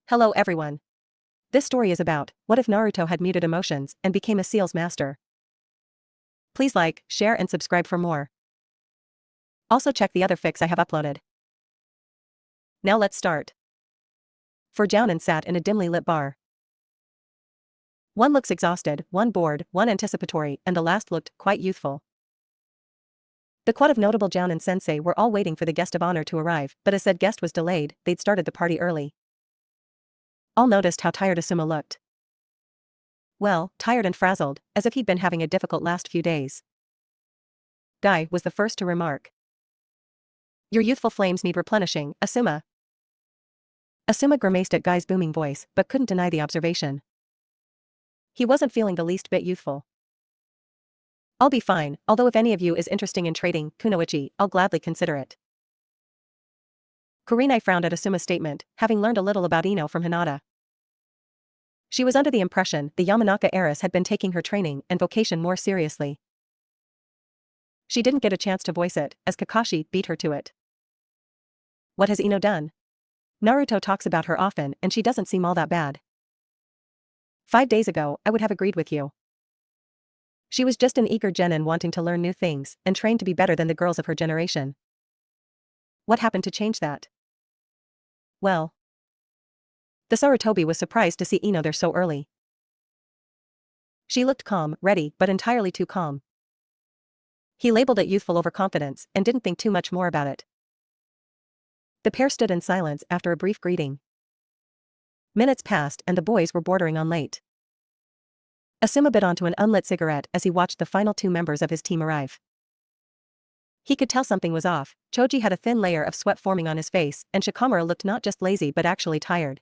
Hello everyone. This story is about, what if Naruto had muted emotions and became a seal's master? Please like, share and subscribe for more. Also check the other fics I have uploaded. Now let's start. For Jounin sat in a dimly lit bar. One looks exhausted, one bored, one anticipatory, and the last looked quite youthful. The quad of notable Jounin sensei were all waiting for the guest of honor to arrive, but as said guest was delayed, they'd started the party early. All noticed how tired Asuma looked. Well, tired and frazzled, as if he'd been having a difficult last few days. Guy was the first to remark. Your youthful flames need replenishing, Asuma. Asuma grimaced at Guy's booming voice, but couldn't deny the observation. He wasn't feeling the least bit youthful. I'll be fine, although if any of you is interested in trading kunoichi, I'll gladly consider it. Kurenai frowned at Asuma's statement, having learned a little about Ino from Hinata. She was under the impression the Yamanaka heiress had been taking her training and vocation more seriously. She didn't get a chance to voice it, as Kakashi beat her to it. What has Ino done? Naruto talks about her often and she doesn't seem all that bad. 5 days ago, I would have agreed with you. She was just an eager genin wanting to learn new things and train to be better than the girls of her generation. What happened to change that? Well, the Sarutobi was surprised to see Ino there so early. She looked calm, ready, but entirely too calm. He labeled it youthful overconfidence and didn't think too much more about it. The pair stood in silence after a brief greeting. Minutes passed and the boys were bordering on late. Asuma bit onto an unlit cigarette as he watched the final 2 members of his team arrive. He could tell something was off. Choji had a thin layer of sweat forming on his face, and Shikamaru looked not just lazy but actually tired.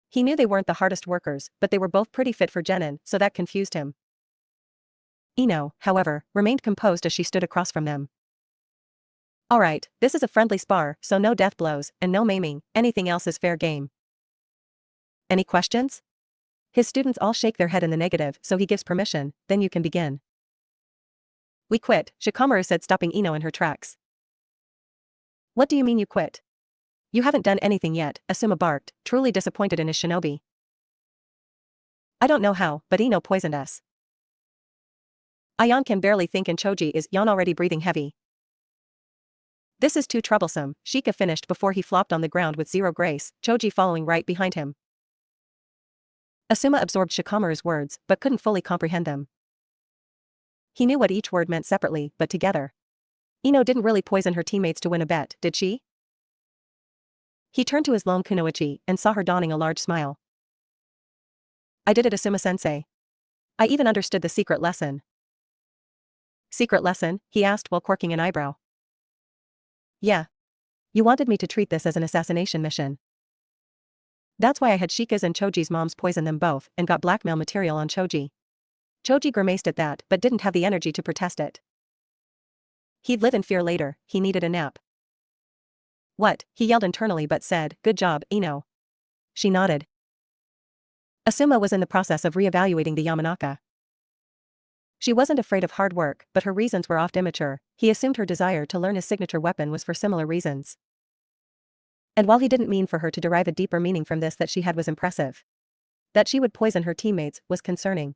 He knew they weren't the hardest workers, but they were both pretty fit for genin, so that confused him. Ino, however, remained composed as she stood across from them. Alright, this is a friendly spar, so no death blows, and no maiming, anything else is fair game. Any questions? His students all shake their head in the negative, so he gives permission, then you can begin. We quit, Shikamaru said, stopping Ino in her tracks. What do you mean you quit? You haven't done anything yet, Asuma barked, truly disappointed in his shinobi. I don't know how, but Ino poisoned us. Ayan can barely think and Choji is yawn already breathing heavy. This is too troublesome, Shika finished before he flopped on the ground with zero grace, Choji following right behind him. Asuma absorbed Shikamaru's words, but couldn't fully comprehend them. He knew what each word meant separately, but together. Ino didn't really poison her teammates to win a bet, did she? He turned to his lone kunoichi and saw her donning a large smile. I did it, Asuma-sensei. I even understood the secret lesson. Secret lesson? He asked while quirking an eyebrow. Yeah. You wanted me to treat this as an assassination mission. That's why I had Shika's and Choji's moms poison them both and got blackmail material on Choji. Choji grimaced at that but didn't have the energy to protest it. He'd live in fear later, he needed a nap. What? He yelled internally but said, good job, Ino. She nodded. Asuma was in the process of re-evaluating the Yamanaka. She wasn't afraid of hard work, but her reasons were oft immature. He assumed her desire to learn his signature weapon was for similar reasons. And while he didn't mean for her to derive a deeper meaning from this that she had was impressive. That she would poison her teammates was concerning.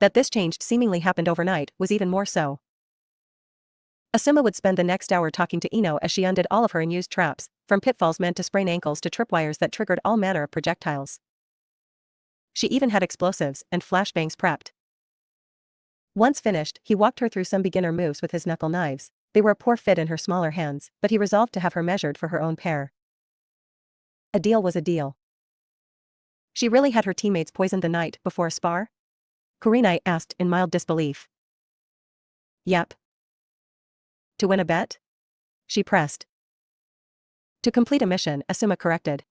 That this change seemingly happened overnight was even more so. Asuma would spend the next hour talking to Ino as she undid all of her unused traps, from pitfalls meant to sprain ankles to tripwires that triggered all manner of projectiles. She even had explosives and flashbangs prepped. Once finished, he walked her through some beginner moves with his knuckle knives. They were a poor fit in her smaller hands, but he resolved to have her measured for her own pair. A deal was a deal. She really had her teammates poisoned the night before a spar? Kurenai asked in mild disbelief. Yep. To win a bet? She pressed. To complete a mission, Asuma corrected.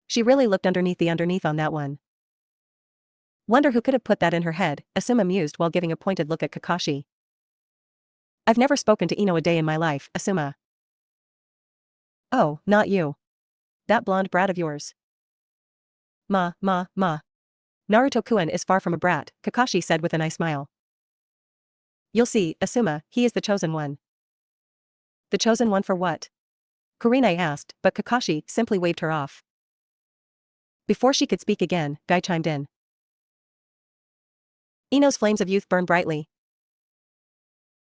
She really looked underneath the underneath on that one. Wonder who could have put that in her head, Asuma mused while giving a pointed look at Kakashi. I've never spoken to Ino a day in my life, Asuma. Oh, not you. That blonde brat of yours. Ma. Naruto-kun is far from a brat, Kakashi said with a nice smile. You'll see, Asuma, he is the chosen one. The chosen one for what? Kurenai asked, but Kakashi simply waved her off. Before she could speak again, Guy chimed in. Ino's flames of youth burned brightly.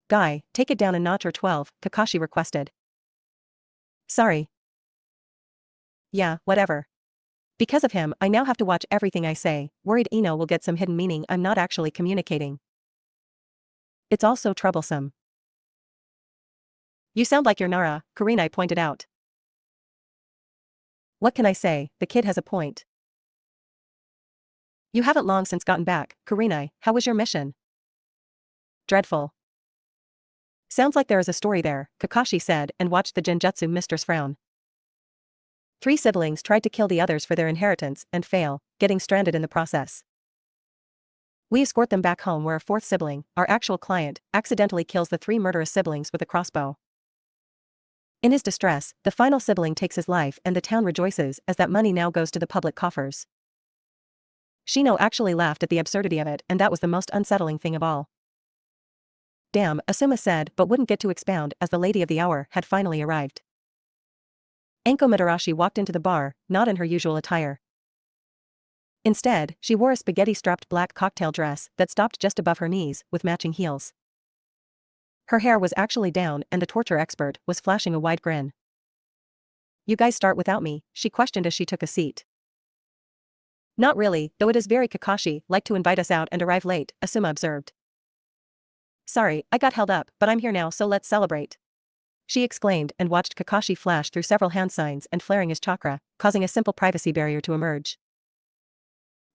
Guy, take it down a notch or 12, Kakashi requested. Sorry. Yeah, whatever. Because of him, I now have to watch everything I say, worried Ino will get some hidden meaning I'm not actually communicating. It's all so troublesome. You sound like your Nara, Kurenai pointed out. What can I say, the kid has a point. You haven't long since gotten back, Kurenai, how was your mission? Dreadful. Sounds like there is a story there, Kakashi said and watched the Genjutsu mistress frown. 3 siblings tried to kill the others for their inheritance and fail, getting stranded in the process. We escort them back home where a 4th sibling, our actual client, accidentally kills the 3 murderous siblings with a crossbow. In his distress, the final sibling takes his life and the town rejoices as that money now goes to the public coffers. Shino actually laughed at the absurdity of it and that was the most unsettling thing of all. Damn, Asuma said but wouldn't get to expound as the lady of the hour had finally arrived. Anko Madarashi walked into the bar, not in her usual attire. Instead, she wore a spaghetti-strapped black cocktail dress that stopped just above her knees with matching heels. Her hair was actually down and the torture expert was flashing a wide grin. You guys start without me, she questioned as she took a seat. Not really, though it is very Kakashi-like to invite us out and arrive late, Asuma observed. Sorry, I got held up, but I'm here now so let's celebrate. She exclaimed and watched Kakashi flash through several hand signs and flaring his chakra, causing a simple privacy barrier to emerge.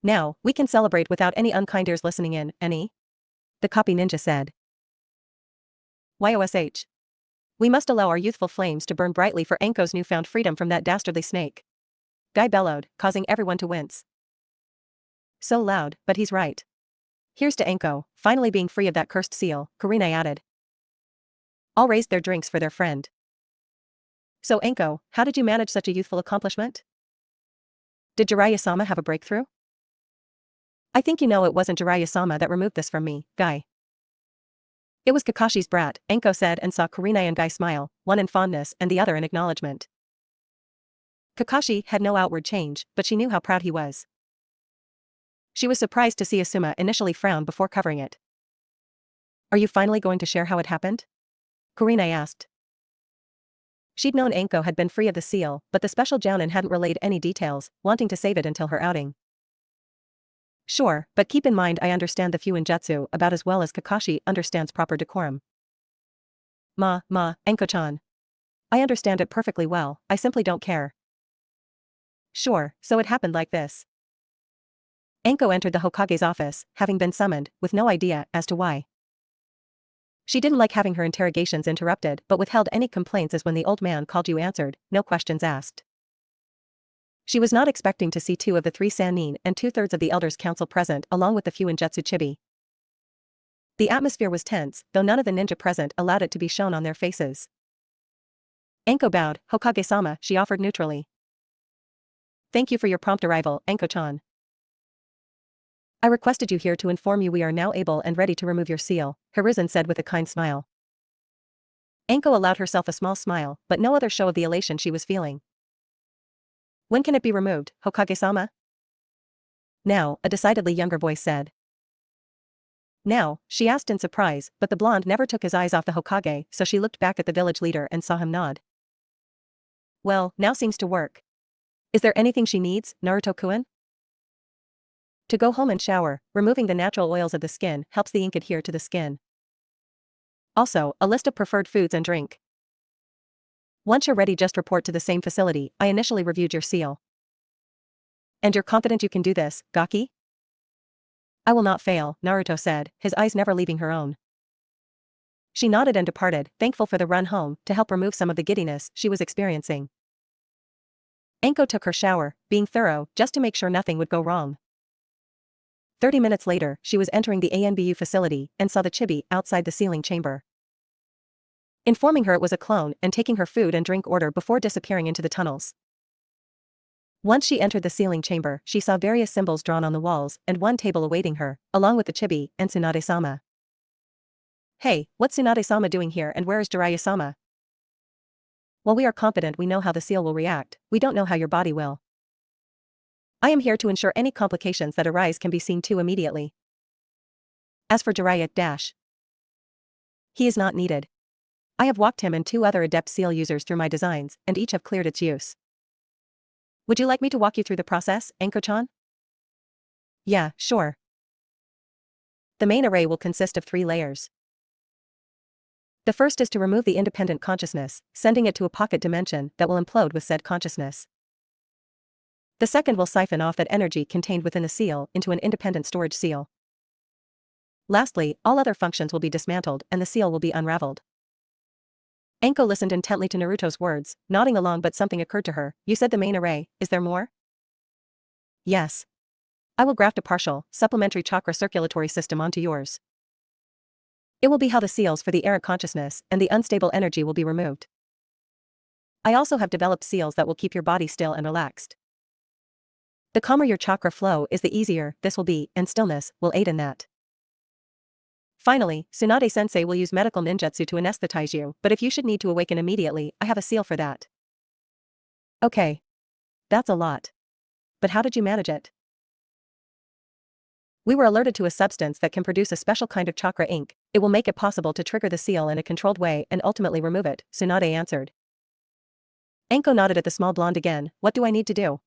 Now, we can celebrate without any unkind ears listening in, any? The copy ninja said. YOSH. We must allow our youthful flames to burn brightly for Anko's newfound freedom from that dastardly snake. Guy bellowed, causing everyone to wince. So loud, but he's right. Here's to Anko, finally being free of that cursed seal, Kurenai added. All raised their drinks for their friend. So Anko, how did you manage such a youthful accomplishment? Did Jiraiya-sama have a breakthrough? I think you know it wasn't Jiraiya-sama that removed this from me, Guy. It was Kakashi's brat, Anko said and saw Kurenai and Guy smile, one in fondness and the other in acknowledgement. Kakashi had no outward change, but she knew how proud he was. She was surprised to see Asuma initially frown before covering it. Are you finally going to share how it happened? Kurenai asked. She'd known Anko had been free of the seal, but the special jounin hadn't relayed any details, wanting to save it until her outing. Sure, but keep in mind I understand the fuinjutsu about as well as Kakashi understands proper decorum. Anko-chan. I understand it perfectly well, I simply don't care. Sure, so it happened like this. Anko entered the Hokage's office, having been summoned, with no idea as to why. She didn't like having her interrogations interrupted but withheld any complaints as when the old man called you answered, no questions asked. She was not expecting to see 2 of the 3 Sannin and 2/3 of the Elders' Council present along with the fuinjutsu chibi. The atmosphere was tense, though none of the ninja present allowed it to be shown on their faces. Anko bowed, Hokage-sama, she offered neutrally. Thank you for your prompt arrival, Anko-chan. I requested you here to inform you we are now able and ready to remove your seal, Hiruzen said with a kind smile. Anko allowed herself a small smile, but no other show of the elation she was feeling. When can it be removed, Hokage-sama? Now, a decidedly younger voice said. Now, she asked in surprise, but the blonde never took his eyes off the Hokage, so she looked back at the village leader and saw him nod. Well, now seems to work. Is there anything she needs, Naruto-kun? To go home and shower, removing the natural oils of the skin helps the ink adhere to the skin. Also, a list of preferred foods and drink. Once you're ready just report to the same facility I initially reviewed your seal. And you're confident you can do this, Gaki? I will not fail, Naruto said, his eyes never leaving her own. She nodded and departed, thankful for the run home to help remove some of the giddiness she was experiencing. Anko took her shower, being thorough just to make sure nothing would go wrong. 30 minutes later, she was entering the ANBU facility and saw the chibi outside the sealing chamber. Informing her it was a clone and taking her food and drink order before disappearing into the tunnels. Once she entered the sealing chamber, she saw various symbols drawn on the walls and one table awaiting her, along with the chibi and Tsunade-sama. Hey, what's Tsunade-sama doing here and where is Jiraiya-sama? While we are confident we know how the seal will react, we don't know how your body will. I am here to ensure any complications that arise can be seen to immediately. As for Jiraiya Dash, he is not needed. I have walked him and 2 other adept seal users through my designs, and each have cleared its use. Would you like me to walk you through the process, Anko-chan? Yeah, sure. The main array will consist of 3 layers. The first is to remove the independent consciousness, sending it to a pocket dimension that will implode with said consciousness. The second will siphon off that energy contained within the seal into an independent storage seal. Lastly, all other functions will be dismantled and the seal will be unraveled. Anko listened intently to Naruto's words, nodding along, but something occurred to her. You said the main array, is there more? Yes. I will graft a partial, supplementary chakra circulatory system onto yours. It will be how the seals for the errant consciousness and the unstable energy will be removed. I also have developed seals that will keep your body still and relaxed. The calmer your chakra flow is, the easier this will be, and stillness will aid in that. Finally, Tsunade-sensei will use medical ninjutsu to anesthetize you, but if you should need to awaken immediately, I have a seal for that. Okay. That's a lot. But how did you manage it? We were alerted to a substance that can produce a special kind of chakra ink. It will make it possible to trigger the seal in a controlled way and ultimately remove it, Tsunade answered. Anko nodded at the small blonde again. What do I need to do?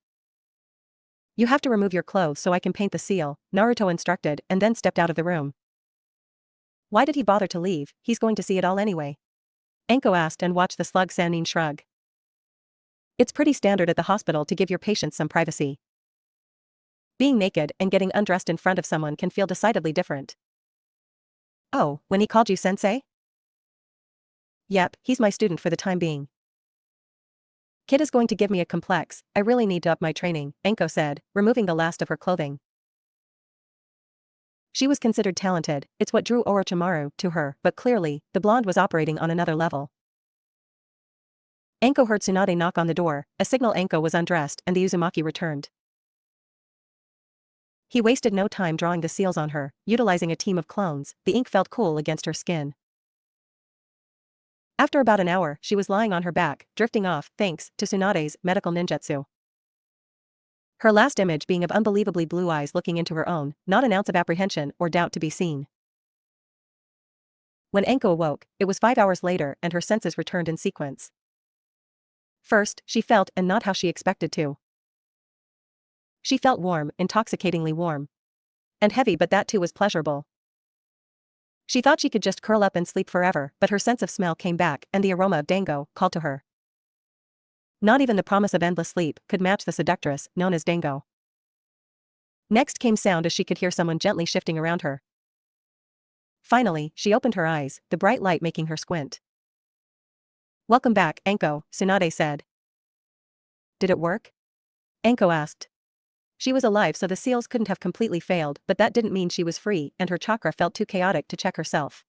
You have to remove your clothes so I can paint the seal, Naruto instructed, and then stepped out of the room. Why did he bother to leave? He's going to see it all anyway. Anko asked and watched the slug Sannin shrug. It's pretty standard at the hospital to give your patients some privacy. Being naked and getting undressed in front of someone can feel decidedly different. Oh, when he called you sensei? Yep, he's my student for the time being. Kid is going to give me a complex. I really need to up my training, Anko said, removing the last of her clothing. She was considered talented, it's what drew Orochimaru to her, but clearly, the blonde was operating on another level. Anko heard Tsunade knock on the door, a signal Anko was undressed and the Uzumaki returned. He wasted no time drawing the seals on her, utilizing a team of clones. The ink felt cool against her skin. After about an hour, she was lying on her back, drifting off, thanks to Tsunade's medical ninjutsu. Her last image being of unbelievably blue eyes looking into her own, not an ounce of apprehension or doubt to be seen. When Anko awoke, it was 5 hours later and her senses returned in sequence. First, she felt, and not how she expected to. She felt warm, intoxicatingly warm. And heavy, but that too was pleasurable. She thought she could just curl up and sleep forever, but her sense of smell came back and the aroma of dango called to her. Not even the promise of endless sleep could match the seductress known as dango. Next came sound as she could hear someone gently shifting around her. Finally, she opened her eyes, the bright light making her squint. Welcome back, Anko, Tsunade said. Did it work? Anko asked. She was alive, so the seals couldn't have completely failed, but that didn't mean she was free and her chakra felt too chaotic to check herself.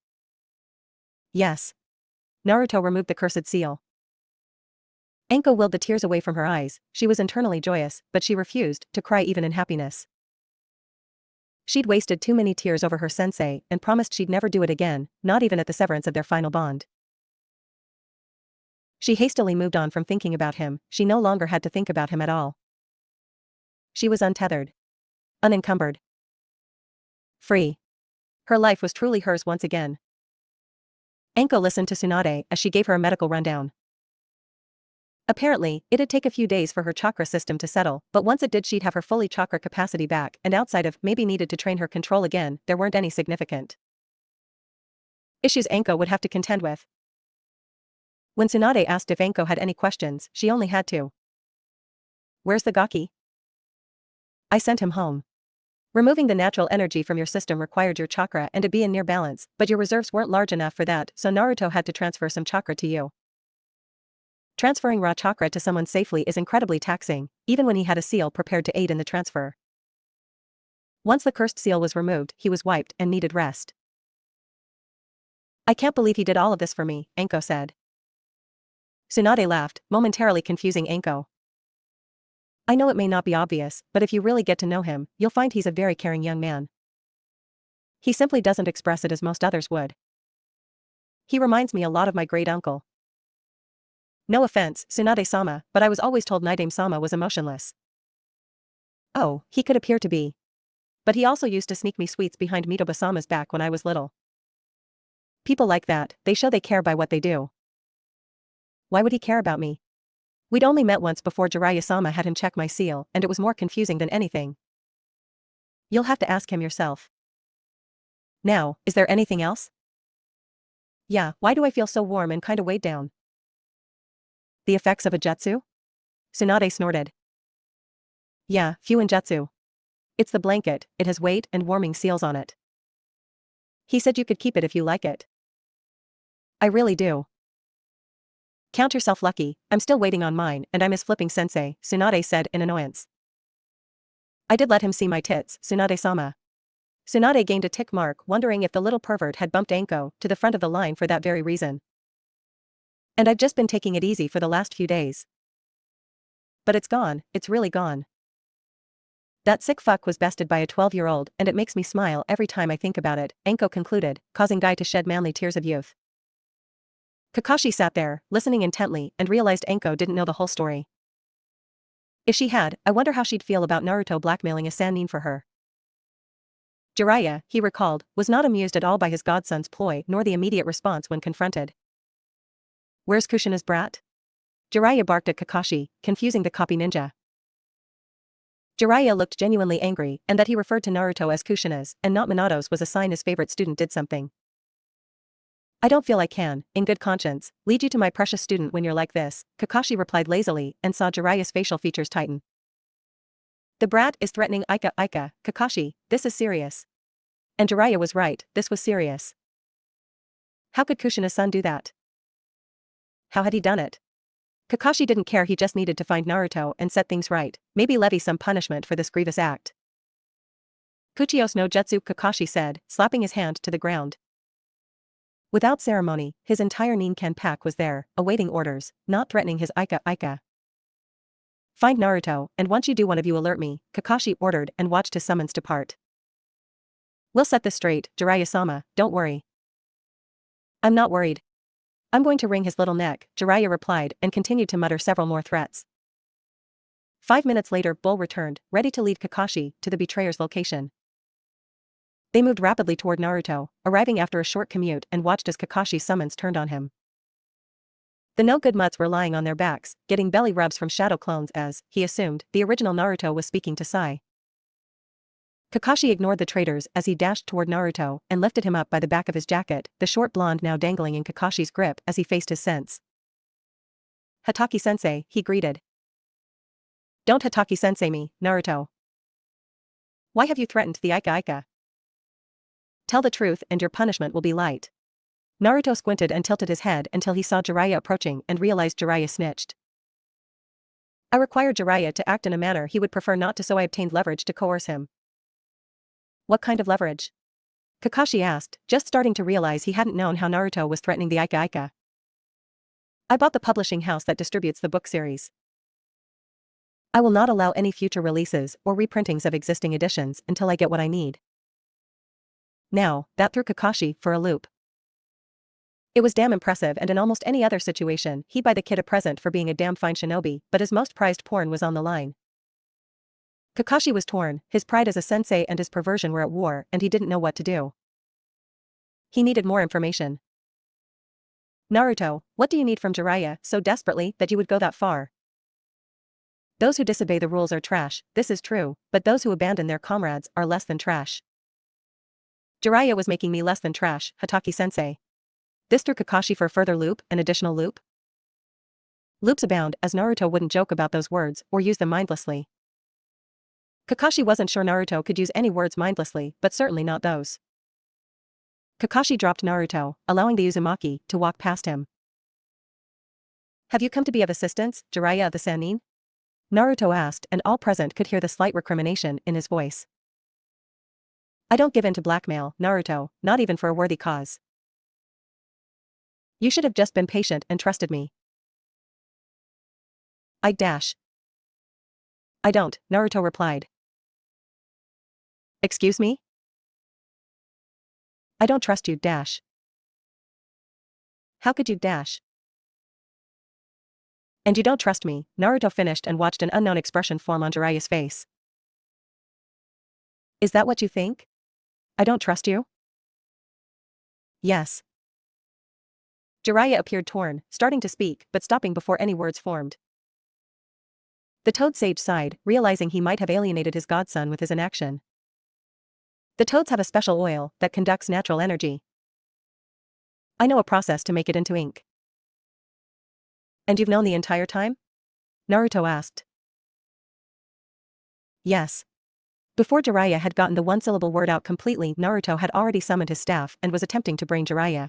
Yes. Naruto removed the cursed seal. Anko willed the tears away from her eyes. She was internally joyous, but she refused to cry even in happiness. She'd wasted too many tears over her sensei and promised she'd never do it again, not even at the severance of their final bond. She hastily moved on from thinking about him. She no longer had to think about him at all. She was untethered. Unencumbered. Free. Her life was truly hers once again. Anko listened to Tsunade as she gave her a medical rundown. Apparently, it'd take a few days for her chakra system to settle, but once it did she'd have her fully chakra capacity back, and outside of maybe needed to train her control again, there weren't any significant issues Anko would have to contend with. When Tsunade asked if Anko had any questions, she only had to. Where's the Gaki? I sent him home. Removing the natural energy from your system required your chakra and to be in near balance, but your reserves weren't large enough for that, so Naruto had to transfer some chakra to you. Transferring raw chakra to someone safely is incredibly taxing, even when he had a seal prepared to aid in the transfer. Once the cursed seal was removed, he was wiped and needed rest. I can't believe he did all of this for me, Anko said. Tsunade laughed, momentarily confusing Anko. I know it may not be obvious, but if you really get to know him, you'll find he's a very caring young man. He simply doesn't express it as most others would. He reminds me a lot of my great uncle. No offense, Tsunade-sama, but I was always told Naidame-sama was emotionless. Oh, he could appear to be. But he also used to sneak me sweets behind Mitoba-sama's back when I was little. People like that, they show they care by what they do. Why would he care about me? We'd only met once before Jiraiya-sama had him check my seal, and it was more confusing than anything. You'll have to ask him yourself. Now, is there anything else? Yeah, why do I feel so warm and kinda weighed down? The effects of a jutsu? Tsunade snorted. Yeah, fuinjutsu. It's the blanket, it has weight and warming seals on it. He said you could keep it if you like it. I really do. Count yourself lucky, I'm still waiting on mine and I miss flipping sensei, Tsunade said in annoyance. I did let him see my tits, Tsunade-sama. Tsunade gained a tick mark, wondering if the little pervert had bumped Anko to the front of the line for that very reason. And I've just been taking it easy for the last few days. But it's gone, it's really gone. That sick fuck was bested by a 12-year-old and it makes me smile every time I think about it, Anko concluded, causing Guy to shed manly tears of youth. Kakashi sat there, listening intently, and realized Anko didn't know the whole story. If she had, I wonder how she'd feel about Naruto blackmailing a Sannin for her. Jiraiya, he recalled, was not amused at all by his godson's ploy nor the immediate response when confronted. Where's Kushina's brat? Jiraiya barked at Kakashi, confusing the copy ninja. Jiraiya looked genuinely angry, and that he referred to Naruto as Kushina's, and not Minato's was a sign his favorite student did something. I don't feel I can, in good conscience, lead you to my precious student when you're like this, Kakashi replied lazily and saw Jiraiya's facial features tighten. The brat is threatening Ika, Kakashi, this is serious. And Jiraiya was right, this was serious. How could Kushina-san do that? How had he done it? Kakashi didn't care, he just needed to find Naruto and set things right, maybe levy some punishment for this grievous act. Kuchios no Jutsu, Kakashi said, slapping his hand to the ground. Without ceremony, his entire Ninken pack was there, awaiting orders, not threatening his Ika. Find Naruto, and once you do one of you alert me, Kakashi ordered and watched his summons depart. We'll set this straight, Jiraiya-sama, don't worry. I'm not worried. I'm going to wring his little neck, Jiraiya replied and continued to mutter several more threats. 5 minutes later, Bull returned, ready to lead Kakashi to the betrayer's location. They moved rapidly toward Naruto, arriving after a short commute and watched as Kakashi's summons turned on him. The no-good mutts were lying on their backs, getting belly rubs from shadow clones as, he assumed, the original Naruto was speaking to Sai. Kakashi ignored the traitors as he dashed toward Naruto and lifted him up by the back of his jacket, the short blonde now dangling in Kakashi's grip as he faced his sense. Hataki-sensei, he greeted. Don't Hataki-sensei me, Naruto. Why have you threatened the Ika? Tell the truth and your punishment will be light. Naruto squinted and tilted his head until he saw Jiraiya approaching and realized Jiraiya snitched. I required Jiraiya to act in a manner he would prefer not to, so I obtained leverage to coerce him. What kind of leverage? Kakashi asked, just starting to realize he hadn't known how Naruto was threatening the Ika. I bought the publishing house that distributes the book series. I will not allow any future releases or reprintings of existing editions until I get what I need. Now, that threw Kakashi for a loop. It was damn impressive, and in almost any other situation, he'd buy the kid a present for being a damn fine shinobi, but his most prized porn was on the line. Kakashi was torn, his pride as a sensei and his perversion were at war, and he didn't know what to do. He needed more information. Naruto, what do you need from Jiraiya so desperately that you would go that far? Those who disobey the rules are trash, this is true, but those who abandon their comrades are less than trash. Jiraiya was making me less than trash, Hataki-sensei. This threw Kakashi for a further loop, an additional loop? Loops abound, as Naruto wouldn't joke about those words or use them mindlessly. Kakashi wasn't sure Naruto could use any words mindlessly, but certainly not those. Kakashi dropped Naruto, allowing the Uzumaki to walk past him. Have you come to be of assistance, Jiraiya of the Sannin? Naruto asked, and all present could hear the slight recrimination in his voice. I don't give in to blackmail, Naruto, not even for a worthy cause. You should have just been patient and trusted me. I don't, Naruto replied. Excuse me? I don't trust you, How could you, And you don't trust me, Naruto finished and watched an unknown expression form on Jiraiya's face. Is that what you think? I don't trust you? Yes. Jiraiya appeared torn, starting to speak, but stopping before any words formed. The Toad Sage sighed, realizing he might have alienated his godson with his inaction. The toads have a special oil that conducts natural energy. I know a process to make it into ink. And you've known the entire time? Naruto asked. Yes. Before Jiraiya had gotten the one-syllable word out completely, Naruto had already summoned his staff and was attempting to brain Jiraiya.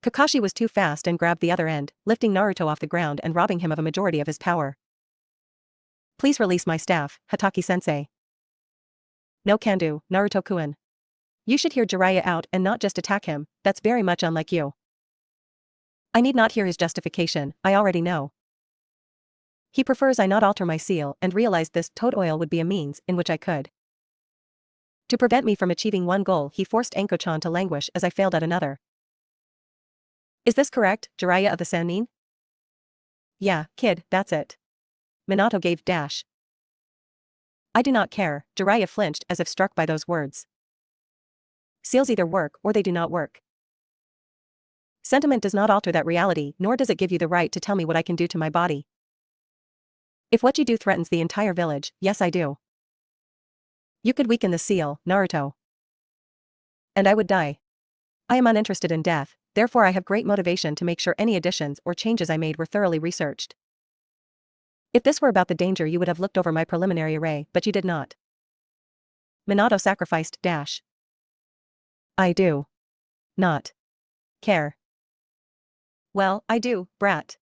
Kakashi was too fast and grabbed the other end, lifting Naruto off the ground and robbing him of a majority of his power. Please release my staff, Hataki-sensei. No can do, Naruto-kun. You should hear Jiraiya out and not just attack him, that's very much unlike you. I need not hear his justification, I already know. He prefers I not alter my seal and realized this toad oil would be a means in which I could. To prevent me from achieving one goal, he forced Anko-chan to languish as I failed at another. Is this correct, Jiraiya of the Sannin? Yeah, kid, that's it. Minato gave dash. I do not care, Jiraiya flinched as if struck by those words. Seals either work or they do not work. Sentiment does not alter that reality, nor does it give you the right to tell me what I can do to my body. If what you do threatens the entire village, yes I do. You could weaken the seal, Naruto. And I would die. I am uninterested in death, therefore I have great motivation to make sure any additions or changes I made were thoroughly researched. If this were about the danger you would have looked over my preliminary array, but you did not. Minato sacrificed dash. I do. Not. Care. Well, I do, brat.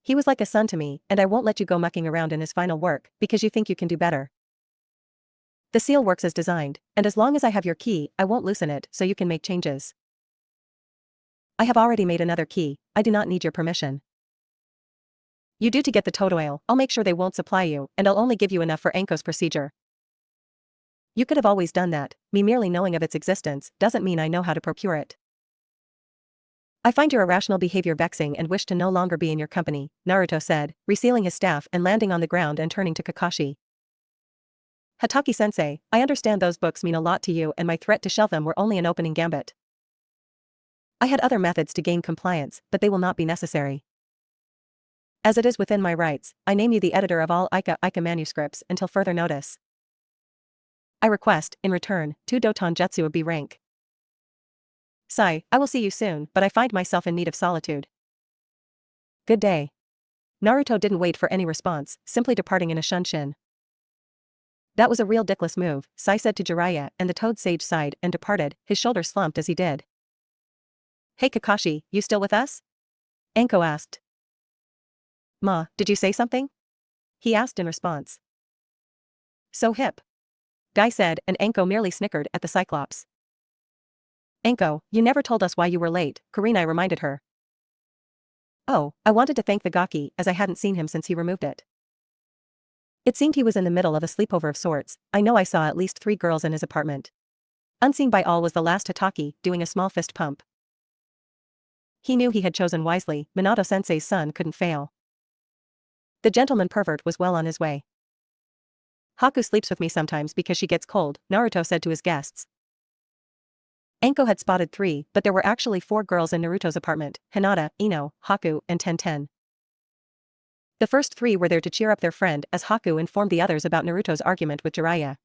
He was like a son to me, and I won't let you go mucking around in his final work, because you think you can do better. The seal works as designed, and as long as I have your key, I won't loosen it so you can make changes. I have already made another key, I do not need your permission. You do to get the toad oil, I'll make sure they won't supply you, and I'll only give you enough for Anko's procedure. You could have always done that, me merely knowing of its existence doesn't mean I know how to procure it. I find your irrational behavior vexing and wish to no longer be in your company, Naruto said, resealing his staff and landing on the ground and turning to Kakashi. Hataki-sensei, I understand those books mean a lot to you and my threat to shelve them were only an opening gambit. I had other methods to gain compliance, but they will not be necessary. As it is within my rights, I name you the editor of all Ika manuscripts until further notice. I request, in return, 2 Doton Jutsu of B rank. Sigh, I will see you soon, but I find myself in need of solitude. Good day. Naruto didn't wait for any response, simply departing in a shunshin. That was a real dickless move, Sai said to Jiraiya, and the Toad Sage sighed and departed, his shoulders slumped as he did. Hey Kakashi, you still with us? Anko asked. Ma, did you say something? He asked in response. So hip. Guy said, and Anko merely snickered at the Cyclops. Anko, you never told us why you were late, Kurenai reminded her. Oh, I wanted to thank the Gaki as I hadn't seen him since he removed it. It seemed he was in the middle of a sleepover of sorts. I know I saw at least 3 girls in his apartment. Unseen by all was the last Hataki, doing a small fist pump. He knew he had chosen wisely, Minato-sensei's son couldn't fail. The gentleman pervert was well on his way. Haku sleeps with me sometimes because she gets cold, Naruto said to his guests. Anko had spotted 3, but there were actually 4 girls in Naruto's apartment, Hinata, Ino, Haku, and Tenten. The first 3 were there to cheer up their friend as Haku informed the others about Naruto's argument with Jiraiya.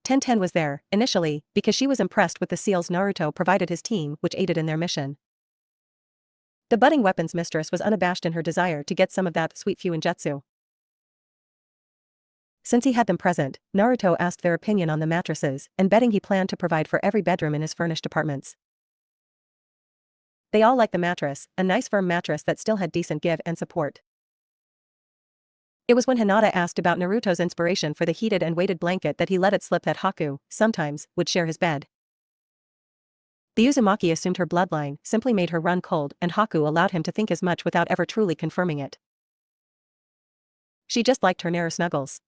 Tenten was there, initially, because she was impressed with the seals Naruto provided his team which aided in their mission. The budding weapons mistress was unabashed in her desire to get some of that sweet fuinjutsu. Since he had them present, Naruto asked their opinion on the mattresses and betting he planned to provide for every bedroom in his furnished apartments. They all liked the mattress, a nice firm mattress that still had decent give and support. It was when Hinata asked about Naruto's inspiration for the heated and weighted blanket that he let it slip that Haku, sometimes, would share his bed. The Uzumaki assumed her bloodline simply made her run cold and Haku allowed him to think as much without ever truly confirming it. She just liked her nearer snuggles.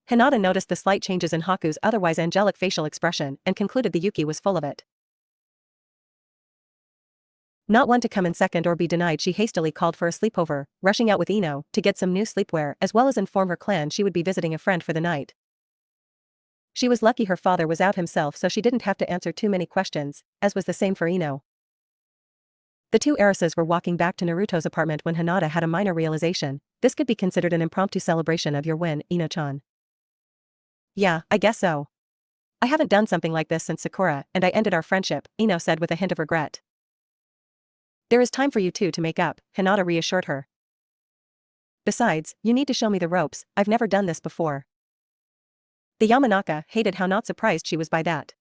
Hinata noticed the slight changes in Haku's otherwise angelic facial expression and concluded the Yuki was full of it. Not one to come in second or be denied, she hastily called for a sleepover, rushing out with Ino to get some new sleepwear as well as inform her clan she would be visiting a friend for the night. She was lucky her father was out himself so she didn't have to answer too many questions, as was the same for Ino. The two heiresses were walking back to Naruto's apartment when Hinata had a minor realization. This could be considered an impromptu celebration of your win, Ino-chan. Yeah, I guess so. I haven't done something like this since Sakura and I ended our friendship, Ino said with a hint of regret. There is time for you two to make up, Hinata reassured her. Besides, you need to show me the ropes, I've never done this before. The Yamanaka hated how not surprised she was by that.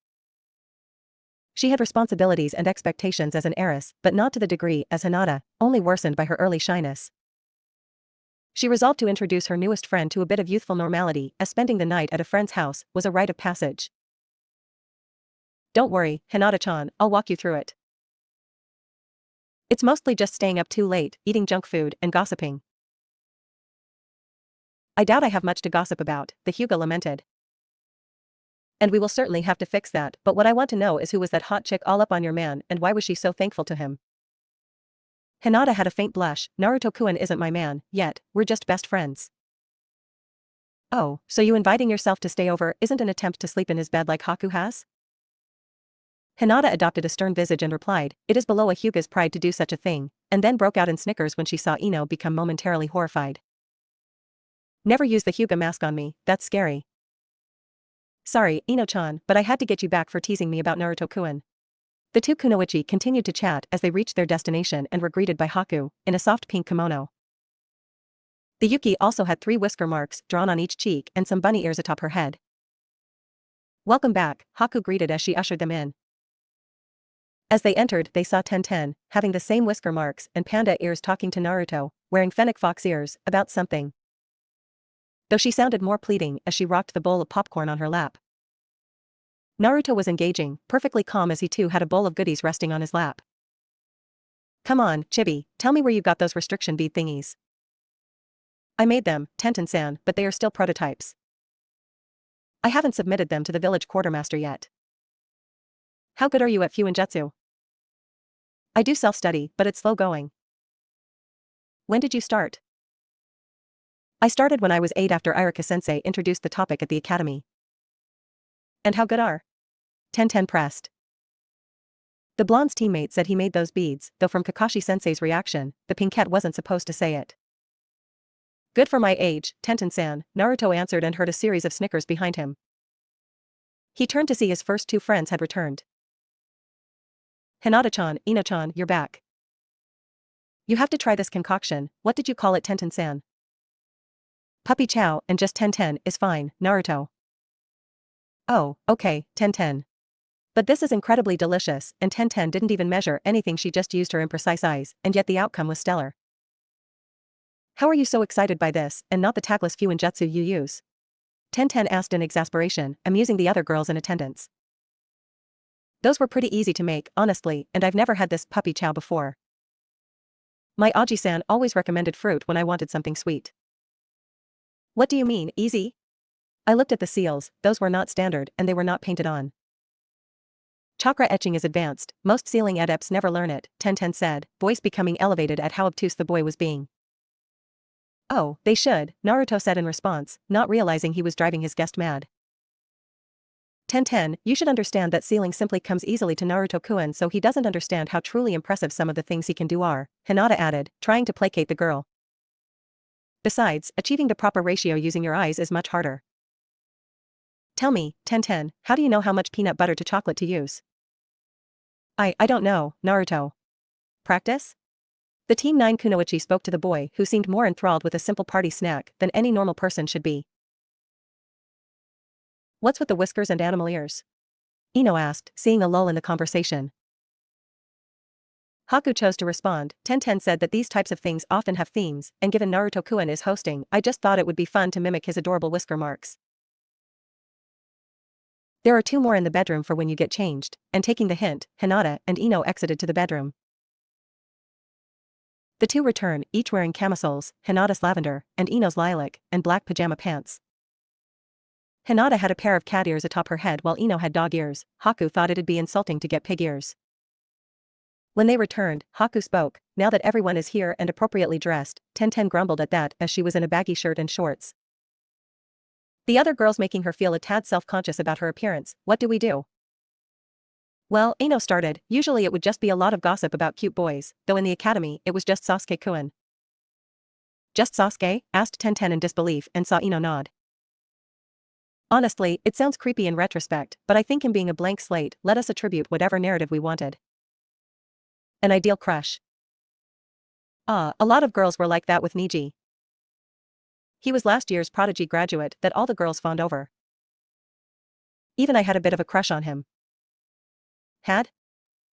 She had responsibilities and expectations as an heiress, but not to the degree as Hinata, only worsened by her early shyness. She resolved to introduce her newest friend to a bit of youthful normality, as spending the night at a friend's house was a rite of passage. Don't worry, Hinata-chan, I'll walk you through it. It's mostly just staying up too late, eating junk food, and gossiping. I doubt I have much to gossip about, the Hyuga lamented. And we will certainly have to fix that, but what I want to know is who was that hot chick all up on your man and why was she so thankful to him? Hinata had a faint blush. Naruto-kun isn't my man, yet, we're just best friends. Oh, so you inviting yourself to stay over isn't an attempt to sleep in his bed like Haku has? Hinata adopted a stern visage and replied, it is below a Hyuga's pride to do such a thing, and then broke out in snickers when she saw Ino become momentarily horrified. Never use the Hyuga mask on me, that's scary. Sorry, Ino-chan, but I had to get you back for teasing me about Naruto-kun. The two kunoichi continued to chat as they reached their destination and were greeted by Haku, in a soft pink kimono. The Yuki also had 3 whisker marks drawn on each cheek and some bunny ears atop her head. Welcome back, Haku greeted as she ushered them in. As they entered, they saw Tenten, having the same whisker marks and panda ears talking to Naruto, wearing fennec fox ears, about something. Though she sounded more pleading as she rocked the bowl of popcorn on her lap. Naruto was engaging, perfectly calm as he too had a bowl of goodies resting on his lap. Come on, Chibi, tell me where you got those restriction bead thingies. I made them, Tenten-san, but they are still prototypes. I haven't submitted them to the village quartermaster yet. How good are you at fuinjutsu? I do self-study, but it's slow going. When did you start? I started when I was 8 after Irika-sensei introduced the topic at the academy. And how good are? Tenten pressed. The blonde's teammate said he made those beads, though from Kakashi-sensei's reaction, the pinkette wasn't supposed to say it. Good for my age, Tenten-san, Naruto answered and heard a series of snickers behind him. He turned to see his first 2 friends had returned. Hinata-chan, Ino-chan, you're back. You have to try this concoction, what did you call it, Tenten-san? Puppy chow and just Tenten is fine, Naruto. Oh, okay, Tenten. But this is incredibly delicious, and Tenten didn't even measure anything, she just used her imprecise eyes, and yet the outcome was stellar. How are you so excited by this, and not the tactless fuinjutsu you use? Tenten asked in exasperation, amusing the other girls in attendance. Those were pretty easy to make, honestly, and I've never had this puppy chow before. My Aji-san always recommended fruit when I wanted something sweet. What do you mean, easy? I looked at the seals, those were not standard and they were not painted on. Chakra etching is advanced, most sealing adepts never learn it, Tenten said, voice becoming elevated at how obtuse the boy was being. Oh, they should, Naruto said in response, not realizing he was driving his guest mad. Tenten, you should understand that sealing simply comes easily to Naruto-kun, so he doesn't understand how truly impressive some of the things he can do are, Hinata added, trying to placate the girl. Besides, achieving the proper ratio using your eyes is much harder. Tell me, Tenten, how do you know how much peanut butter to chocolate to use? I don't know, Naruto. Practice? The Team 9 kunoichi spoke to the boy who seemed more enthralled with a simple party snack than any normal person should be. What's with the whiskers and animal ears? Ino asked, seeing a lull in the conversation. Haku chose to respond. Tenten said that these types of things often have themes, and given Naruto-kun is hosting, I just thought it would be fun to mimic his adorable whisker marks. There are 2 more in the bedroom for when you get changed, and taking the hint, Hinata and Ino exited to the bedroom. The 2 return, each wearing camisoles, Hinata's lavender, and Ino's lilac, and black pajama pants. Hinata had a pair of cat ears atop her head while Ino had dog ears. Haku thought it'd be insulting to get pig ears. When they returned, Haku spoke. Now that everyone is here and appropriately dressed, Tenten grumbled at that as she was in a baggy shirt and shorts. The other girls making her feel a tad self-conscious about her appearance. What do we do? Well, Ino started. Usually it would just be a lot of gossip about cute boys, though in the academy it was just Sasuke-kun. Just Sasuke? Asked Tenten in disbelief and saw Ino nod. Honestly, it sounds creepy in retrospect, but I think him being a blank slate let us attribute whatever narrative we wanted. An ideal crush. Ah, a lot of girls were like that with Niji. He was last year's prodigy graduate that all the girls fawned over. Even I had a bit of a crush on him. Had?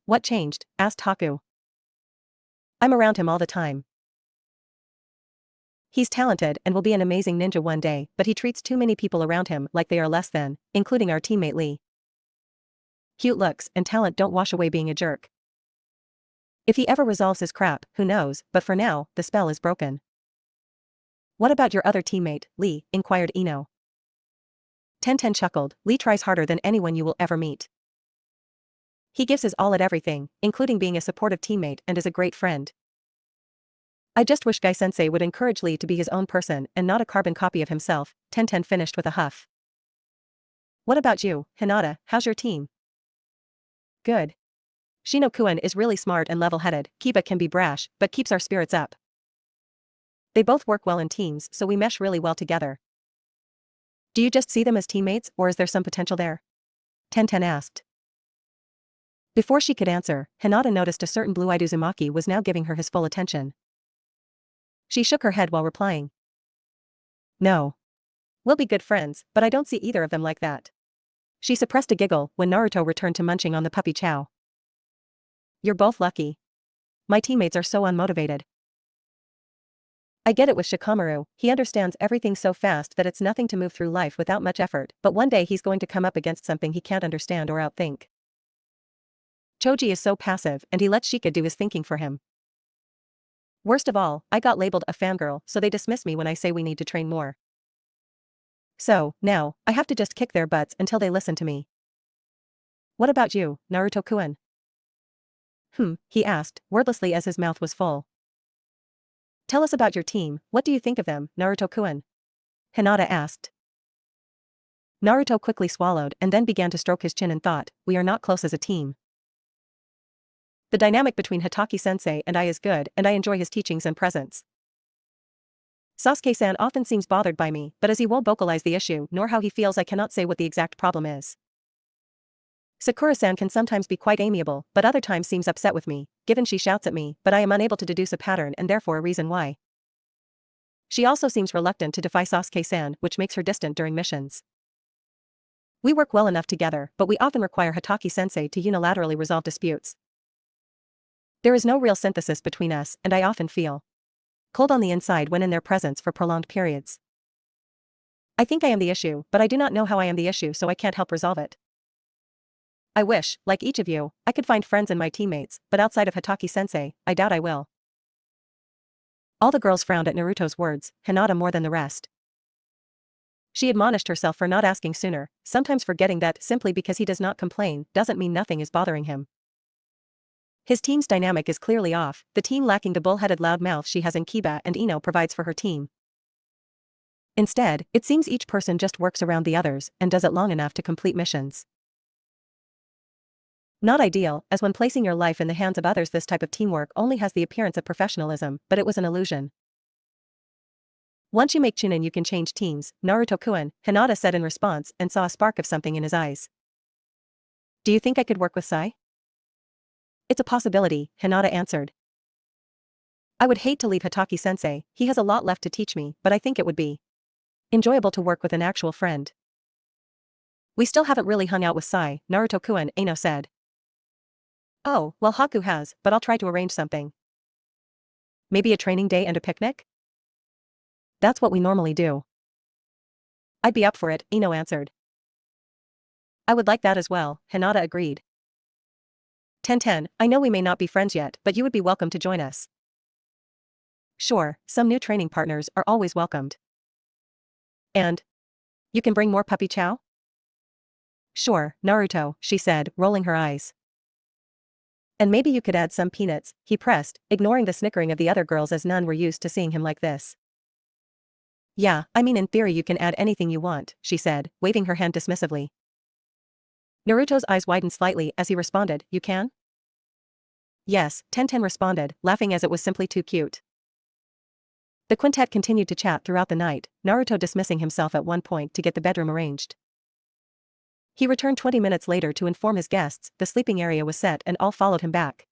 What changed? Asked Haku. I'm around him all the time. He's talented and will be an amazing ninja one day, but he treats too many people around him like they are less than, including our teammate Lee. Cute looks and talent don't wash away being a jerk. If he ever resolves his crap, who knows, but for now, the spell is broken. What about your other teammate, Lee? Inquired Ino. Tenten chuckled. Lee tries harder than anyone you will ever meet. He gives his all at everything, including being a supportive teammate and is a great friend. I just wish Gai-sensei would encourage Lee to be his own person and not a carbon copy of himself. Tenten finished with a huff. What about you, Hinata? How's your team? Good. Shino-kun is really smart and level-headed. Kiba can be brash, but keeps our spirits up. They both work well in teams, so we mesh really well together. Do you just see them as teammates, or is there some potential there? Tenten asked. Before she could answer, Hinata noticed a certain blue-eyed Uzumaki was now giving her his full attention. She shook her head while replying. No. We'll be good friends, but I don't see either of them like that. She suppressed a giggle when Naruto returned to munching on the puppy chow. You're both lucky. My teammates are so unmotivated. I get it with Shikamaru, he understands everything so fast that it's nothing to move through life without much effort, but one day he's going to come up against something he can't understand or outthink. Choji is so passive and he lets Shika do his thinking for him. Worst of all, I got labeled a fangirl, so they dismiss me when I say we need to train more. So, now, I have to just kick their butts until they listen to me. What about you, Naruto-kun? He asked, wordlessly as his mouth was full. Tell us about your team, what do you think of them, Naruto-kun? Hinata asked. Naruto quickly swallowed and then began to stroke his chin and thought, we are not close as a team. The dynamic between Hatake-sensei and I is good and I enjoy his teachings and presence. Sasuke-san often seems bothered by me, but as he won't vocalize the issue nor how he feels, I cannot say what the exact problem is. Sakura-san can sometimes be quite amiable, but other times seems upset with me, given she shouts at me, but I am unable to deduce a pattern and therefore a reason why. She also seems reluctant to defy Sasuke-san, which makes her distant during missions. We work well enough together, but we often require Hatake-sensei to unilaterally resolve disputes. There is no real synthesis between us, and I often feel cold on the inside when in their presence for prolonged periods. I think I am the issue, but I do not know how I am the issue, so I can't help resolve it. I wish, like each of you, I could find friends in my teammates, but outside of Hatake-sensei, I doubt I will. All the girls frowned at Naruto's words, Hinata more than the rest. She admonished herself for not asking sooner, sometimes forgetting that simply because he does not complain doesn't mean nothing is bothering him. His team's dynamic is clearly off, the team lacking the bull-headed loudmouth she has in Kiba and Ino provides for her team. Instead, it seems each person just works around the others and does it long enough to complete missions. Not ideal, as when placing your life in the hands of others, this type of teamwork only has the appearance of professionalism, but it was an illusion. Once you make Chunin you can change teams, Naruto-kun, Hinata said in response and saw a spark of something in his eyes. Do you think I could work with Sai? It's a possibility, Hinata answered. I would hate to leave Hatake-sensei, he has a lot left to teach me, but I think it would be enjoyable to work with an actual friend. We still haven't really hung out with Sai, Naruto-kun, Ino said. Oh, well Haku has, but I'll try to arrange something. Maybe a training day and a picnic? That's what we normally do. I'd be up for it, Ino answered. I would like that as well, Hinata agreed. Tenten, I know we may not be friends yet, but you would be welcome to join us. Sure, some new training partners are always welcomed. And? You can bring more puppy chow? Sure, Naruto, she said, rolling her eyes. And maybe you could add some peanuts, he pressed, ignoring the snickering of the other girls as none were used to seeing him like this. Yeah, I mean in theory you can add anything you want, she said, waving her hand dismissively. Naruto's eyes widened slightly as he responded, you can? Yes, Tenten responded, laughing as it was simply too cute. The quintet continued to chat throughout the night, Naruto dismissing himself at one point to get the bedroom arranged. He returned 20 minutes later to inform his guests the sleeping area was set and all followed him back.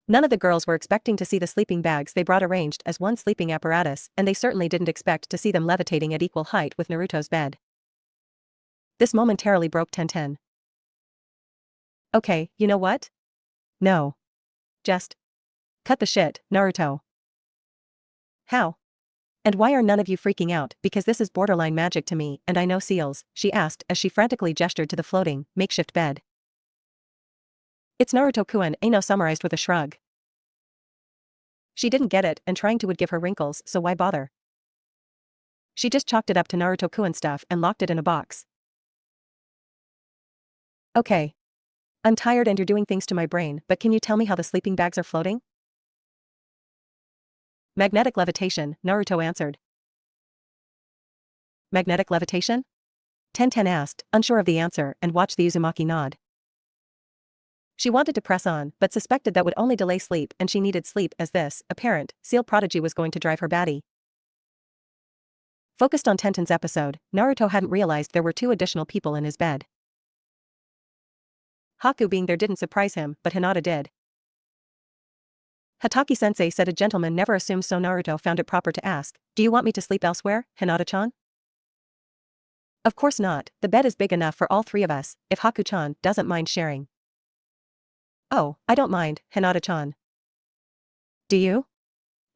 None of the girls were expecting to see the sleeping bags they brought arranged as one sleeping apparatus, and they certainly didn't expect to see them levitating at equal height with Naruto's bed. This momentarily broke Tenten. Okay, you know what? No. Just cut the shit, Naruto. How? And why are none of you freaking out, because this is borderline magic to me, and I know seals, she asked as she frantically gestured to the floating, makeshift bed. It's Naruto-kun, Ino summarized with a shrug. She didn't get it, and trying to would give her wrinkles, so why bother? She just chalked it up to Naruto-kun stuff and locked it in a box. Okay. I'm tired and you're doing things to my brain, but can you tell me how the sleeping bags are floating? Magnetic levitation, Naruto answered. Magnetic levitation? Tenten asked, unsure of the answer, and watched the Uzumaki nod. She wanted to press on, but suspected that would only delay sleep, and she needed sleep as this apparent seal prodigy was going to drive her batty. Focused on Tenten's episode, Naruto hadn't realized there were 2 additional people in his bed. Haku being there didn't surprise him, but Hinata did. Hataki-sensei said a gentleman never assumes, so Naruto found it proper to ask, do you want me to sleep elsewhere, Hinata-chan? Of course not, the bed is big enough for all 3 of us, if Haku-chan doesn't mind sharing. Oh, I don't mind, Hinata-chan. Do you?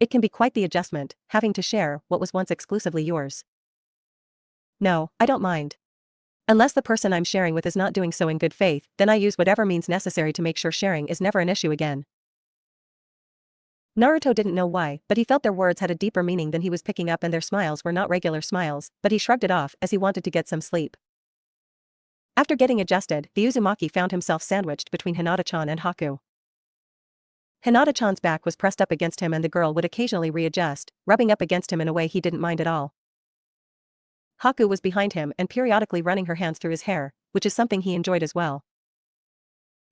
It can be quite the adjustment, having to share what was once exclusively yours. No, I don't mind. Unless the person I'm sharing with is not doing so in good faith, then I use whatever means necessary to make sure sharing is never an issue again. Naruto didn't know why, but he felt their words had a deeper meaning than he was picking up, and their smiles were not regular smiles, but he shrugged it off as he wanted to get some sleep. After getting adjusted, the Uzumaki found himself sandwiched between Hinata-chan and Haku. Hinata-chan's back was pressed up against him and the girl would occasionally readjust, rubbing up against him in a way he didn't mind at all. Haku was behind him and periodically running her hands through his hair, which is something he enjoyed as well.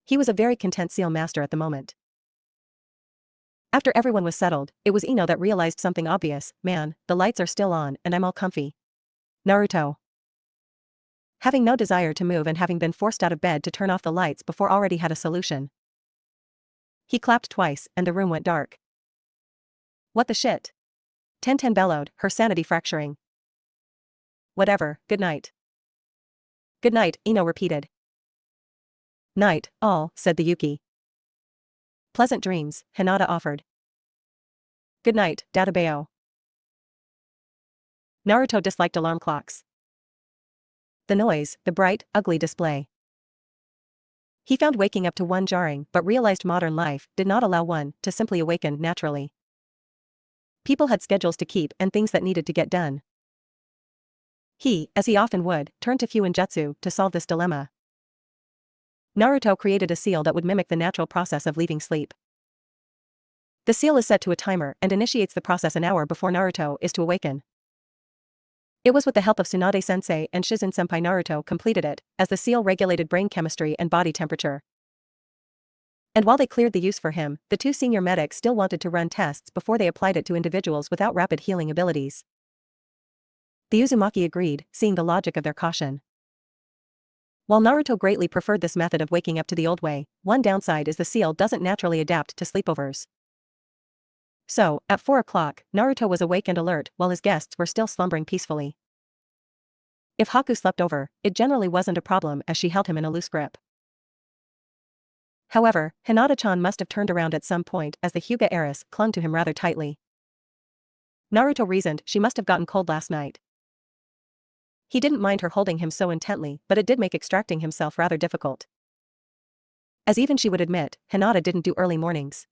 He was a very content seal master at the moment. After everyone was settled, it was Ino that realized something obvious. Man, the lights are still on and I'm all comfy. Naruto. Having no desire to move and having been forced out of bed to turn off the lights before already had a solution. He clapped twice and the room went dark. What the shit? Tenten bellowed, her sanity fracturing. Whatever, good night. Good night, Ino repeated. Night, all, said the Yuki. Pleasant dreams, Hinata offered. Good night, Databeo. Naruto disliked alarm clocks. The noise, the bright, ugly display. He found waking up to one jarring, but realized modern life did not allow one to simply awaken naturally. People had schedules to keep and things that needed to get done. He, as he often would, turned to fuinjutsu to solve this dilemma. Naruto created a seal that would mimic the natural process of leaving sleep. The seal is set to a timer and initiates the process an hour before Naruto is to awaken. It was with the help of Tsunade-sensei and Shizen-senpai Naruto completed it, as the seal regulated brain chemistry and body temperature. And while they cleared the use for him, the 2 senior medics still wanted to run tests before they applied it to individuals without rapid healing abilities. The Uzumaki agreed, seeing the logic of their caution. While Naruto greatly preferred this method of waking up to the old way, one downside is the seal doesn't naturally adapt to sleepovers. So, at 4 o'clock, Naruto was awake and alert while his guests were still slumbering peacefully. If Haku slept over, it generally wasn't a problem as she held him in a loose grip. However, Hinata-chan must have turned around at some point as the Hyuga heiress clung to him rather tightly. Naruto reasoned she must have gotten cold last night. He didn't mind her holding him so intently, but it did make extracting himself rather difficult. As even she would admit, Hinata didn't do early mornings.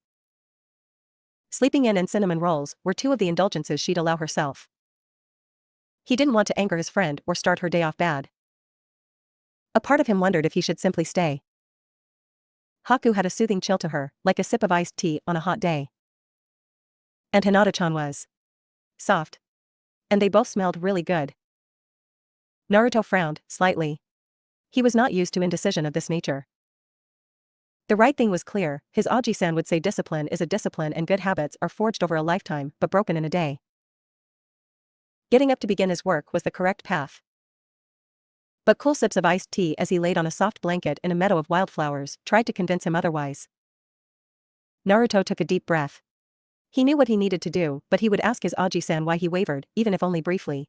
Sleeping in and cinnamon rolls were 2 of the indulgences she'd allow herself. He didn't want to anger his friend or start her day off bad. A part of him wondered if he should simply stay. Haku had a soothing chill to her, like a sip of iced tea on a hot day. And Hinata-chan was soft. And they both smelled really good. Naruto frowned, slightly. He was not used to indecision of this nature. The right thing was clear, his Aji-san would say discipline is a discipline and good habits are forged over a lifetime but broken in a day. Getting up to begin his work was the correct path. But cool sips of iced tea as he laid on a soft blanket in a meadow of wildflowers tried to convince him otherwise. Naruto took a deep breath. He knew what he needed to do, but he would ask his Aji-san why he wavered, even if only briefly.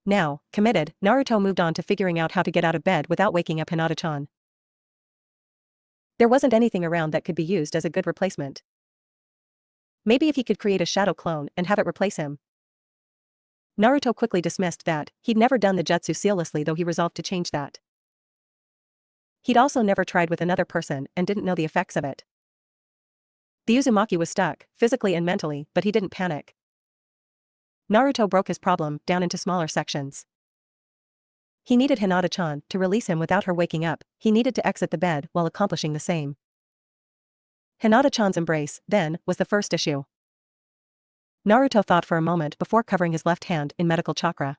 Now, committed, Naruto moved on to figuring out how to get out of bed without waking up Hinata-chan. There wasn't anything around that could be used as a good replacement. Maybe if he could create a shadow clone and have it replace him. Naruto quickly dismissed that. He'd never done the jutsu seamlessly, though he resolved to change that. He'd also never tried with another person and didn't know the effects of it. The Uzumaki was stuck, physically and mentally, but he didn't panic. Naruto broke his problem down into smaller sections. He needed Hinata-chan to release him without her waking up. He needed to exit the bed while accomplishing the same. Hinata-chan's embrace, then, was the first issue. Naruto thought for a moment before covering his left hand in medical chakra.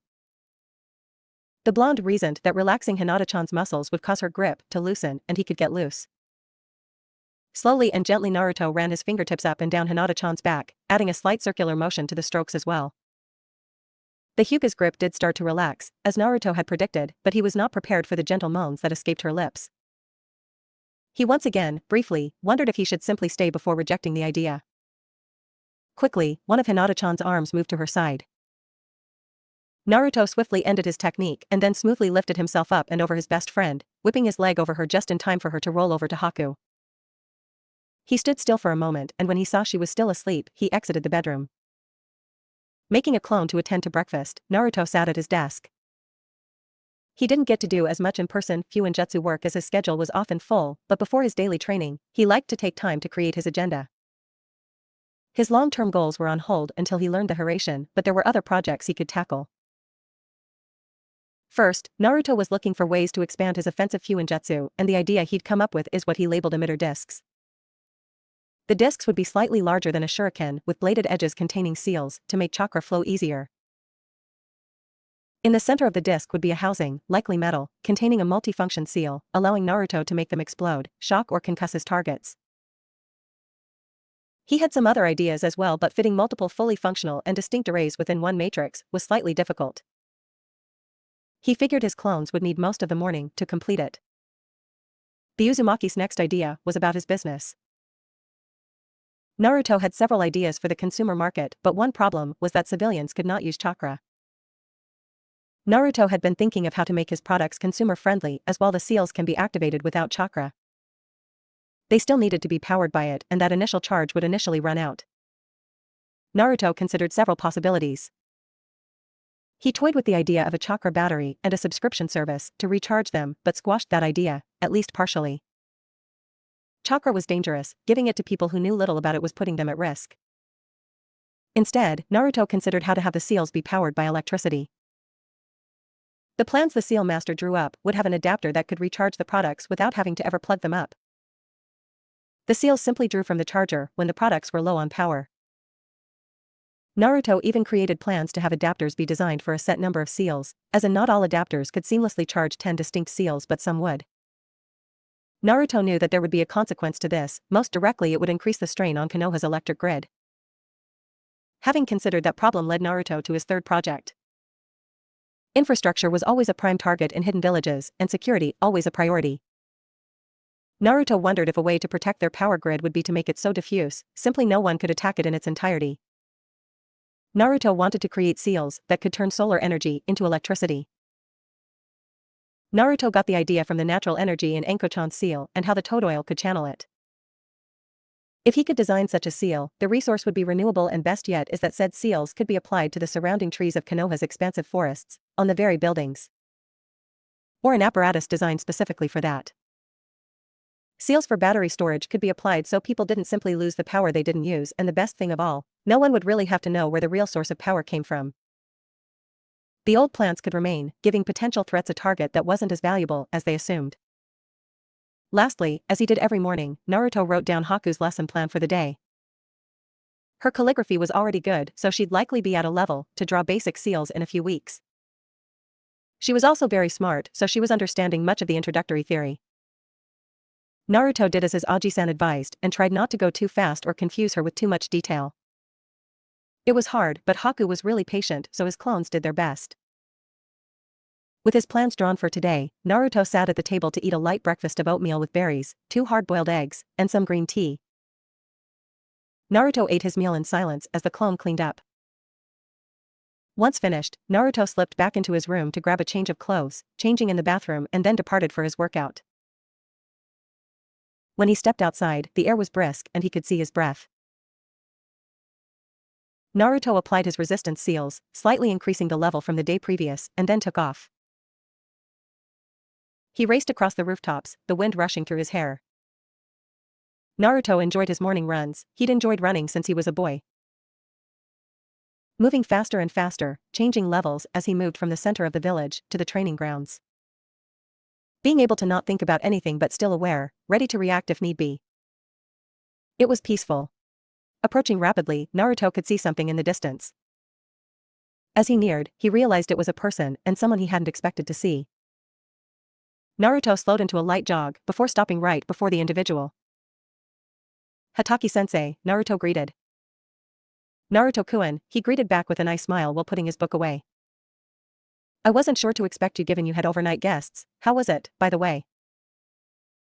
The blonde reasoned that relaxing Hinata-chan's muscles would cause her grip to loosen and he could get loose. Slowly and gently Naruto ran his fingertips up and down Hinata-chan's back, adding a slight circular motion to the strokes as well. The Hyuga's grip did start to relax, as Naruto had predicted, but he was not prepared for the gentle moans that escaped her lips. He once again, briefly, wondered if he should simply stay before rejecting the idea. Quickly, one of Hinata-chan's arms moved to her side. Naruto swiftly ended his technique and then smoothly lifted himself up and over his best friend, whipping his leg over her just in time for her to roll over to Haku. He stood still for a moment, and when he saw she was still asleep, he exited the bedroom. Making a clone to attend to breakfast, Naruto sat at his desk. He didn't get to do as much in-person fuinjutsu work as his schedule was often full, but before his daily training, he liked to take time to create his agenda. His long-term goals were on hold until he learned the HAREM, but there were other projects he could tackle. First, Naruto was looking for ways to expand his offensive fuinjutsu, and the idea he'd come up with is what he labeled emitter discs. The discs would be slightly larger than a shuriken, with bladed edges containing seals, to make chakra flow easier. In the center of the disc would be a housing, likely metal, containing a multifunction seal, allowing Naruto to make them explode, shock or concuss his targets. He had some other ideas as well, but fitting multiple fully functional and distinct arrays within one matrix was slightly difficult. He figured his clones would need most of the morning to complete it. The Uzumaki's next idea was about his business. Naruto had several ideas for the consumer market, but one problem was that civilians could not use chakra. Naruto had been thinking of how to make his products consumer-friendly, as while the seals can be activated without chakra, they still needed to be powered by it, and that initial charge would initially run out. Naruto considered several possibilities. He toyed with the idea of a chakra battery and a subscription service to recharge them, but squashed that idea, at least partially. Chakra was dangerous, giving it to people who knew little about it was putting them at risk. Instead, Naruto considered how to have the seals be powered by electricity. The plans the seal master drew up would have an adapter that could recharge the products without having to ever plug them up. The seals simply drew from the charger when the products were low on power. Naruto even created plans to have adapters be designed for a set number of seals, as in not all adapters could seamlessly charge 10 distinct seals, but some would. Naruto knew that there would be a consequence to this. Most directly it would increase the strain on Konoha's electric grid. Having considered that problem led Naruto to his third project. Infrastructure was always a prime target in hidden villages, and security always a priority. Naruto wondered if a way to protect their power grid would be to make it so diffuse, simply no one could attack it in its entirety. Naruto wanted to create seals that could turn solar energy into electricity. Naruto got the idea from the natural energy in Enko-chan's seal and how the Totodile could channel it. If he could design such a seal, the resource would be renewable, and best yet is that said seals could be applied to the surrounding trees of Konoha's expansive forests, on the very buildings. Or an apparatus designed specifically for that. Seals for battery storage could be applied so people didn't simply lose the power they didn't use, and the best thing of all, no one would really have to know where the real source of power came from. The old plants could remain, giving potential threats a target that wasn't as valuable as they assumed. Lastly, as he did every morning, Naruto wrote down Haku's lesson plan for the day. Her calligraphy was already good, so she'd likely be at a level to draw basic seals in a few weeks. She was also very smart, so she was understanding much of the introductory theory. Naruto did as his Aji-san advised and tried not to go too fast or confuse her with too much detail. It was hard, but Haku was really patient, so his clones did their best. With his plans drawn for today, Naruto sat at the table to eat a light breakfast of oatmeal with berries, 2 hard-boiled eggs, and some green tea. Naruto ate his meal in silence as the clone cleaned up. Once finished, Naruto slipped back into his room to grab a change of clothes, changing in the bathroom and then departed for his workout. When he stepped outside, the air was brisk and he could see his breath. Naruto applied his resistance seals, slightly increasing the level from the day previous, and then took off. He raced across the rooftops, the wind rushing through his hair. Naruto enjoyed his morning runs. He'd enjoyed running since he was a boy. Moving faster and faster, changing levels as he moved from the center of the village to the training grounds. Being able to not think about anything but still aware, ready to react if need be. It was peaceful. Approaching rapidly, Naruto could see something in the distance. As he neared, he realized it was a person and someone he hadn't expected to see. Naruto slowed into a light jog before stopping right before the individual. "Hataki-sensei," Naruto greeted. "Naruto-kun," he greeted back with a nice smile while putting his book away. "I wasn't sure to expect you given you had overnight guests. How was it, by the way?"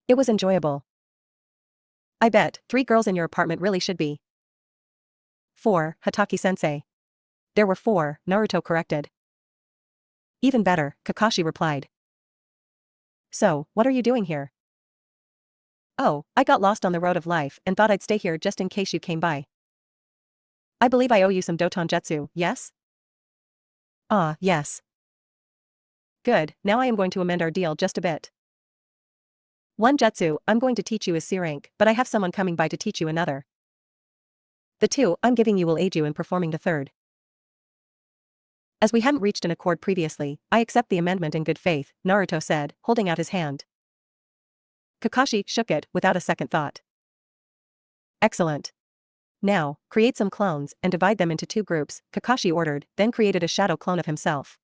"It was enjoyable." "I bet 3 girls in your apartment really should be." 4, Hataki-sensei. "There were 4, Naruto corrected. "Even better," Kakashi replied. "So, what are you doing here?" "Oh, I got lost on the road of life and thought I'd stay here just in case you came by. I believe I owe you some Dotonjutsu, yes?" "Ah, yes." "Good, now I am going to amend our deal just a bit. One jutsu I'm going to teach you is C rank, but I have someone coming by to teach you another. The 2 I'm giving you will aid you in performing the third. As we hadn't reached an accord previously, I accept the amendment in good faith," Naruto said, holding out his hand. Kakashi shook it without a second thought. "Excellent. Now, create some clones and divide them into 2 groups," Kakashi ordered, then created a shadow clone of himself.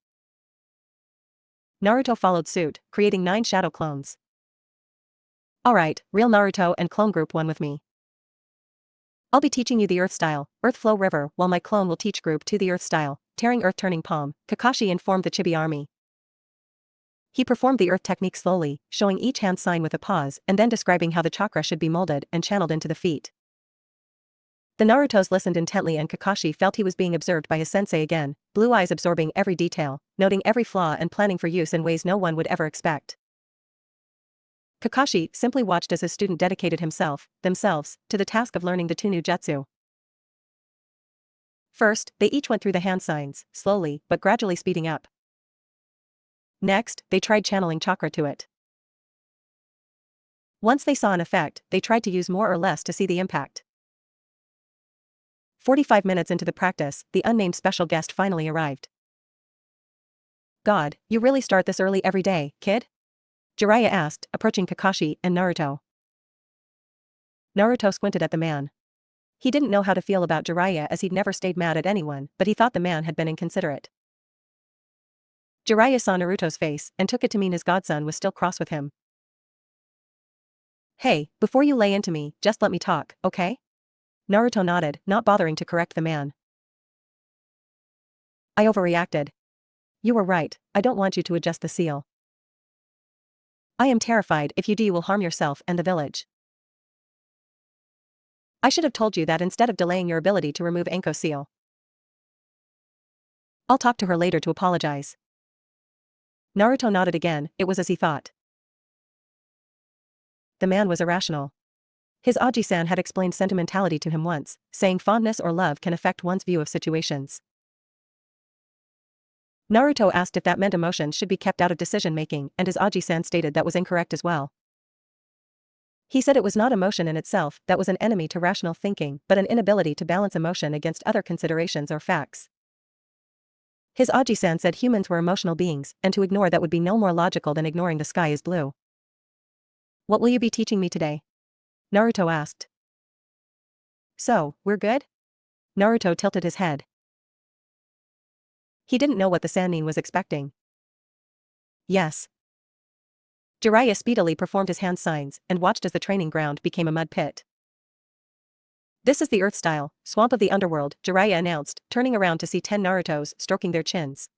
Naruto followed suit, creating 9 shadow clones. "Alright, real Naruto and clone group 1 with me. I'll be teaching you the earth style, earth flow river, while my clone will teach group 2 the earth style, tearing earth turning palm," Kakashi informed the Chibi army. He performed the earth technique slowly, showing each hand sign with a pause and then describing how the chakra should be molded and channeled into the feet. The Narutos listened intently and Kakashi felt he was being observed by his sensei again, blue eyes absorbing every detail, noting every flaw and planning for use in ways no one would ever expect. Kakashi simply watched as his student dedicated themselves, to the task of learning the 2 new jutsu. First, they each went through the hand signs, slowly but gradually speeding up. Next, they tried channeling chakra to it. Once they saw an effect, they tried to use more or less to see the impact. 45 minutes into the practice, the unnamed special guest finally arrived. "God, you really start this early every day, kid?" Jiraiya asked, approaching Kakashi and Naruto. Naruto squinted at the man. He didn't know how to feel about Jiraiya as he'd never stayed mad at anyone, but he thought the man had been inconsiderate. Jiraiya saw Naruto's face and took it to mean his godson was still cross with him. "Hey, before you lay into me, just let me talk, okay?" Naruto nodded, not bothering to correct the man. "I overreacted. You were right, I don't want you to adjust the seal. I am terrified if you do you will harm yourself and the village. I should have told you that instead of delaying your ability to remove Anko's seal. I'll talk to her later to apologize." Naruto nodded again, it was as he thought. The man was irrational. His Aji-san had explained sentimentality to him once, saying fondness or love can affect one's view of situations. Naruto asked if that meant emotions should be kept out of decision-making and his Aji-san stated that was incorrect as well. He said it was not emotion in itself that was an enemy to rational thinking but an inability to balance emotion against other considerations or facts. His Aji-san said humans were emotional beings and to ignore that would be no more logical than ignoring the sky is blue. What will you be teaching me today? Naruto asked. So, we're good? Naruto tilted his head. He didn't know what the Sannin was expecting. Yes. Jiraiya speedily performed his hand signs and watched as the training ground became a mud pit. This is the Earth style, swamp of the underworld, Jiraiya announced, turning around to see 10 Narutos stroking their chins.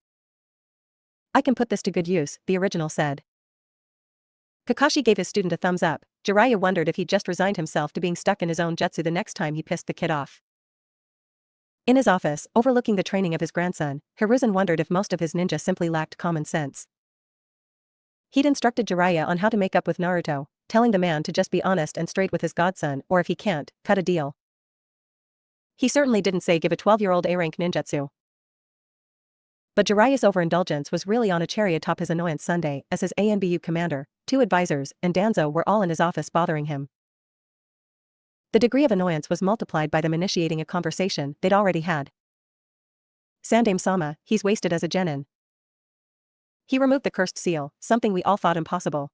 I can put this to good use, the original said. Kakashi gave his student a thumbs up. Jiraiya wondered if he'd just resigned himself to being stuck in his own jutsu the next time he pissed the kid off. In his office, overlooking the training of his grandson, Hiruzen wondered if most of his ninja simply lacked common sense. He'd instructed Jiraiya on how to make up with Naruto, telling the man to just be honest and straight with his godson, or if he can't, cut a deal. He certainly didn't say give a 12-year-old A-rank ninjutsu. But Jiraiya's overindulgence was really on a cherry atop his annoyance Sunday, as his ANBU commander, 2 advisors, and Danzo were all in his office bothering him. The degree of annoyance was multiplied by them initiating a conversation they'd already had. Sandame-sama, he's wasted as a genin. He removed the cursed seal, something we all thought impossible.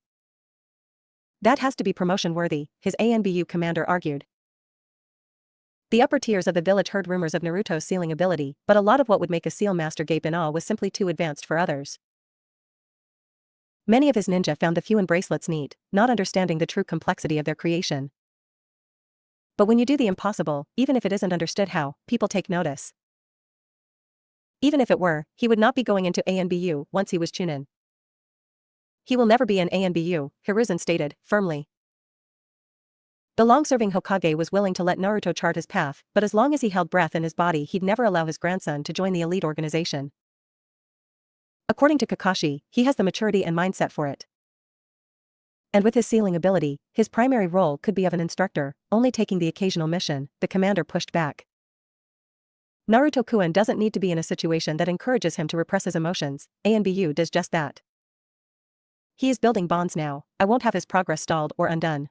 That has to be promotion-worthy, his ANBU commander argued. The upper tiers of the village heard rumors of Naruto's sealing ability, but a lot of what would make a seal master gape in awe was simply too advanced for others. Many of his ninja found the Fuin bracelets neat, not understanding the true complexity of their creation. But when you do the impossible, even if it isn't understood how, people take notice. Even if it were, he would not be going into ANBU once he was Chunin. He will never be an ANBU, Hiruzen stated, firmly. The long-serving Hokage was willing to let Naruto chart his path, but as long as he held breath in his body he'd never allow his grandson to join the elite organization. According to Kakashi, he has the maturity and mindset for it. And with his sealing ability, his primary role could be of an instructor, only taking the occasional mission, the commander pushed back. Naruto-kun doesn't need to be in a situation that encourages him to repress his emotions, ANBU does just that. He is building bonds now, I won't have his progress stalled or undone.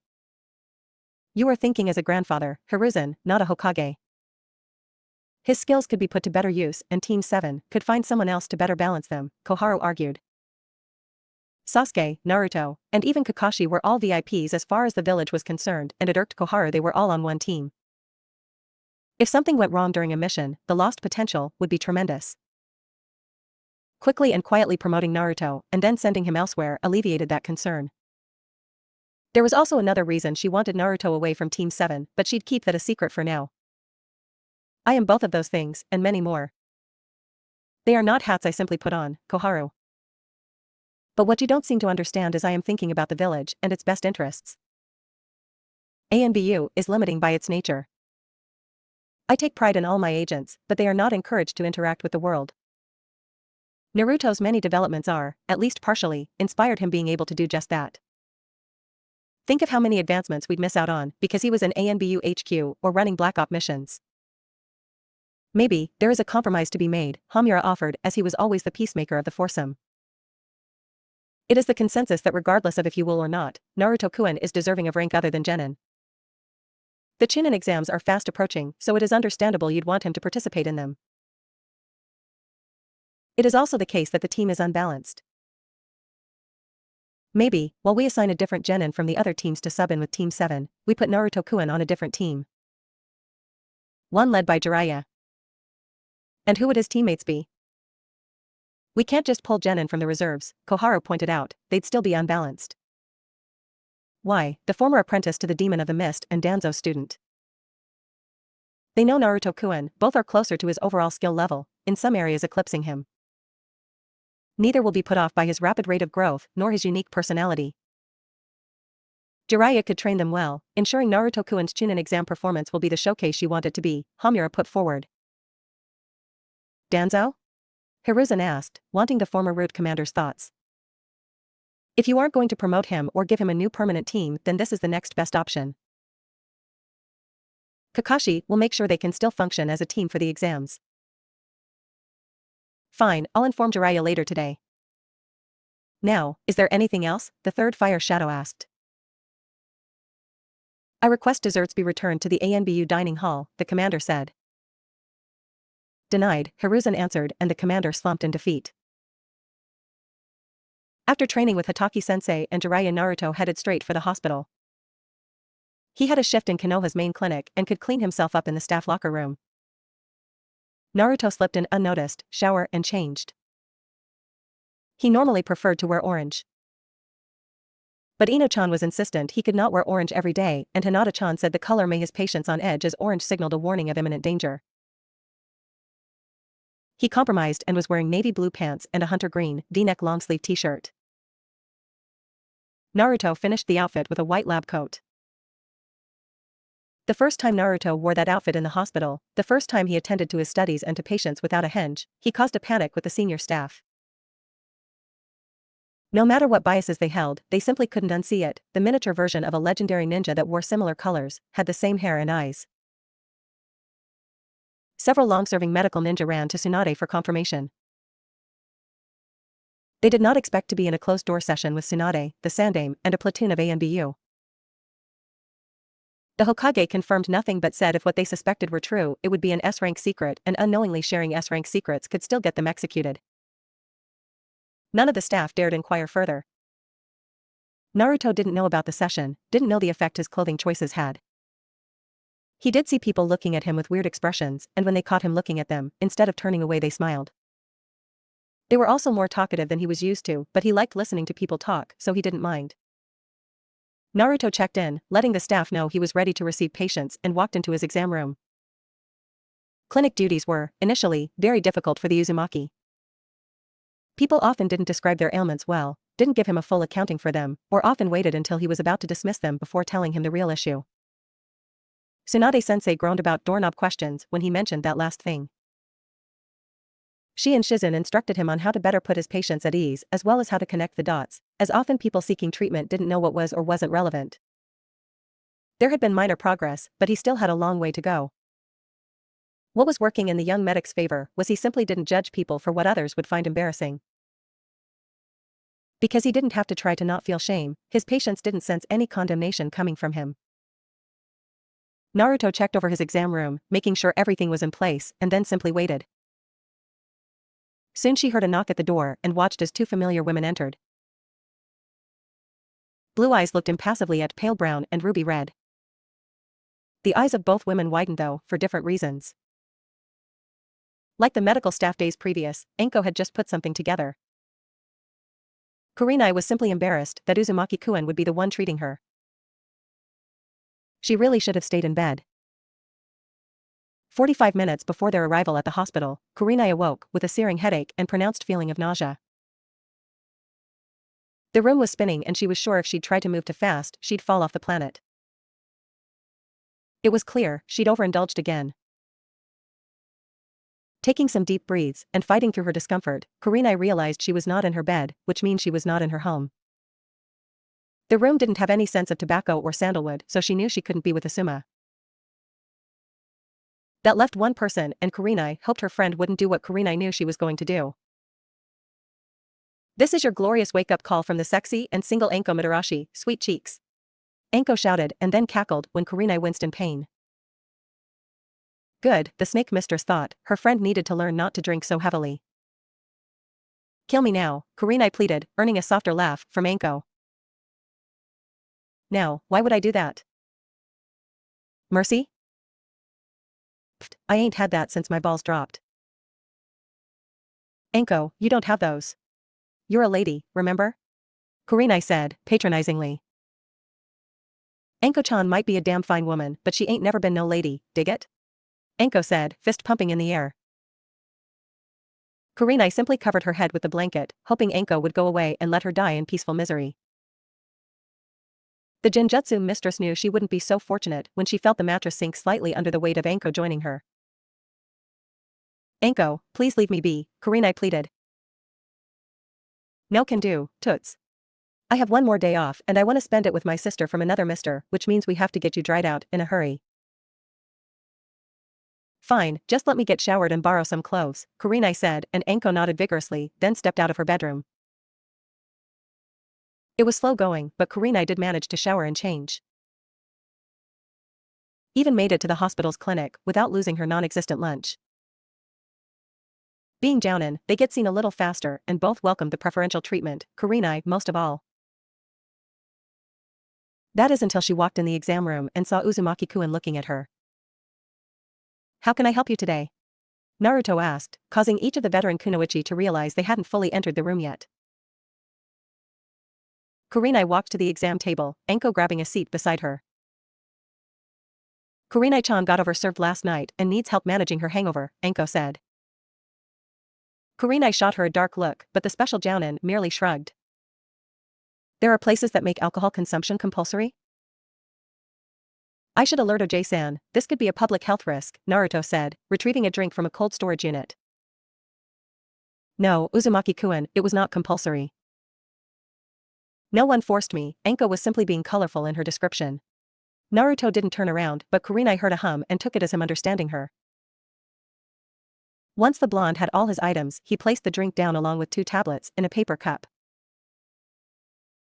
You are thinking as a grandfather, Hiruzen, not a Hokage. His skills could be put to better use and Team 7 could find someone else to better balance them, Koharu argued. Sasuke, Naruto, and even Kakashi were all VIPs as far as the village was concerned, and it irked Koharu they were all on one team. If something went wrong during a mission, the lost potential would be tremendous. Quickly and quietly promoting Naruto and then sending him elsewhere alleviated that concern. There was also another reason she wanted Naruto away from Team 7, but she'd keep that a secret for now. I am both of those things, and many more. They are not hats I simply put on, Koharu. But what you don't seem to understand is I am thinking about the village and its best interests. ANBU is limiting by its nature. I take pride in all my agents, but they are not encouraged to interact with the world. Naruto's many developments are, at least partially, inspired him being able to do just that. Think of how many advancements we'd miss out on because he was in ANBU HQ or running Black Op missions. Maybe, there is a compromise to be made, Hamura offered, as he was always the peacemaker of the foursome. It is the consensus that regardless of if you will or not, Naruto-kun is deserving of rank other than Genin. The Chunin exams are fast approaching, so it is understandable you'd want him to participate in them. It is also the case that the team is unbalanced. Maybe, while we assign a different genin from the other teams to sub in with Team 7, we put Naruto-kun on a different team. One led by Jiraiya. And who would his teammates be? We can't just pull genin from the reserves, Koharu pointed out, they'd still be unbalanced. Why, the former apprentice to the Demon of the Mist and Danzo's student. They know Naruto-kun, both are closer to his overall skill level, in some areas eclipsing him. Neither will be put off by his rapid rate of growth, nor his unique personality. Jiraiya could train them well, ensuring Naruto-kun's Chunin exam performance will be the showcase she wanted to be, Hamura put forward. Danzo? Hiruzen asked, wanting the former Root commander's thoughts. If you aren't going to promote him or give him a new permanent team, then this is the next best option. Kakashi will make sure they can still function as a team for the exams. Fine, I'll inform Jiraiya later today. Now, is there anything else? The third Fire Shadow asked. I request desserts be returned to the ANBU dining hall, the commander said. Denied, Hiruzen answered, and the commander slumped in defeat. After training with Hataki-sensei and Jiraiya, Naruto headed straight for the hospital. He had a shift in Konoha's main clinic and could clean himself up in the staff locker room. Naruto slipped in unnoticed, showered and changed. He normally preferred to wear orange. But Ino-chan was insistent he could not wear orange every day, and Hinata-chan said the color made his patients on edge as orange signaled a warning of imminent danger. He compromised and was wearing navy blue pants and a hunter green, D-neck long-sleeve t-shirt. Naruto finished the outfit with a white lab coat. The first time Naruto wore that outfit in the hospital, the first time he attended to his studies and to patients without a henge, he caused a panic with the senior staff. No matter what biases they held, they simply couldn't unsee it. The miniature version of a legendary ninja that wore similar colors, had the same hair and eyes. Several long-serving medical ninja ran to Tsunade for confirmation. They did not expect to be in a closed-door session with Tsunade, the Sandaime, and a platoon of ANBU. The Hokage confirmed nothing but said if what they suspected were true, it would be an S-rank secret, and unknowingly sharing S-rank secrets could still get them executed. None of the staff dared inquire further. Naruto didn't know about the session, didn't know the effect his clothing choices had. He did see people looking at him with weird expressions, and when they caught him looking at them, instead of turning away they smiled. They were also more talkative than he was used to, but he liked listening to people talk, so he didn't mind. Naruto checked in, letting the staff know he was ready to receive patients, and walked into his exam room. Clinic duties were, initially, very difficult for the Uzumaki. People often didn't describe their ailments well, didn't give him a full accounting for them, or often waited until he was about to dismiss them before telling him the real issue. Tsunade-sensei groaned about doorknob questions when he mentioned that last thing. She and Shizen instructed him on how to better put his patients at ease as well as how to connect the dots, as often people seeking treatment didn't know what was or wasn't relevant. There had been minor progress, but he still had a long way to go. What was working in the young medic's favor was he simply didn't judge people for what others would find embarrassing. Because he didn't have to try to not feel shame, his patients didn't sense any condemnation coming from him. Naruto checked over his exam room, making sure everything was in place, and then simply waited. Soon she heard a knock at the door and watched as two familiar women entered. Blue eyes looked impassively at pale brown and ruby red. The eyes of both women widened though, for different reasons. Like the medical staff days previous, Anko had just put something together. Kurenai was simply embarrassed that Uzumaki-kun would be the one treating her. She really should have stayed in bed. 45 minutes before their arrival at the hospital, Kurenai awoke with a searing headache and pronounced feeling of nausea. The room was spinning and she was sure if she'd tried to move too fast, she'd fall off the planet. It was clear, she'd overindulged again. Taking some deep breaths and fighting through her discomfort, Kurenai realized she was not in her bed, which means she was not in her home. The room didn't have any scents of tobacco or sandalwood, so she knew she couldn't be with Asuma. That left one person, and Kurenai hoped her friend wouldn't do what Kurenai knew she was going to do. "This is your glorious wake-up call from the sexy and single Anko Mitarashi, sweet cheeks." Anko shouted and then cackled when Kurenai winced in pain. Good, the snake mistress thought, her friend needed to learn not to drink so heavily. "Kill me now," Kurenai pleaded, earning a softer laugh from Anko. "Now, why would I do that? Mercy? Pfft, I ain't had that since my balls dropped." "Anko, you don't have those. You're a lady, remember?" Kurenai said, patronizingly. "Anko-chan might be a damn fine woman, but she ain't never been no lady, dig it?" Anko said, fist pumping in the air. Kurenai simply covered her head with the blanket, hoping Anko would go away and let her die in peaceful misery. The Genjutsu mistress knew she wouldn't be so fortunate when she felt the mattress sink slightly under the weight of Anko joining her. "Anko, please leave me be," Kurenai pleaded. "No can do, toots. I have one more day off and I want to spend it with my sister from another mister, which means we have to get you dried out in a hurry." "Fine, just let me get showered and borrow some clothes," Kurenai said, and Anko nodded vigorously, then stepped out of her bedroom. It was slow going, but Kurenai did manage to shower and change. Even made it to the hospital's clinic without losing her non-existent lunch. Being jounin, they get seen a little faster and both welcomed the preferential treatment, Kurenai most of all. That is until she walked in the exam room and saw Uzumaki-kun looking at her. "How can I help you today?" Naruto asked, causing each of the veteran kunoichi to realize they hadn't fully entered the room yet. Kurenai walked to the exam table, Enko grabbing a seat beside her. "Kurenai-chan got overserved last night and needs help managing her hangover," Enko said. Kurenai shot her a dark look, but the special jounin merely shrugged. "There are places that make alcohol consumption compulsory?" "I should alert Oj-san, this could be a public health risk," Naruto said, retrieving a drink from a cold storage unit. "No, Uzumaki-kun, it was not compulsory. No one forced me," Enko was simply being colorful in her description. Naruto didn't turn around, but Kurenai heard a hum and took it as him understanding her. Once the blonde had all his items, he placed the drink down along with 2 tablets in a paper cup.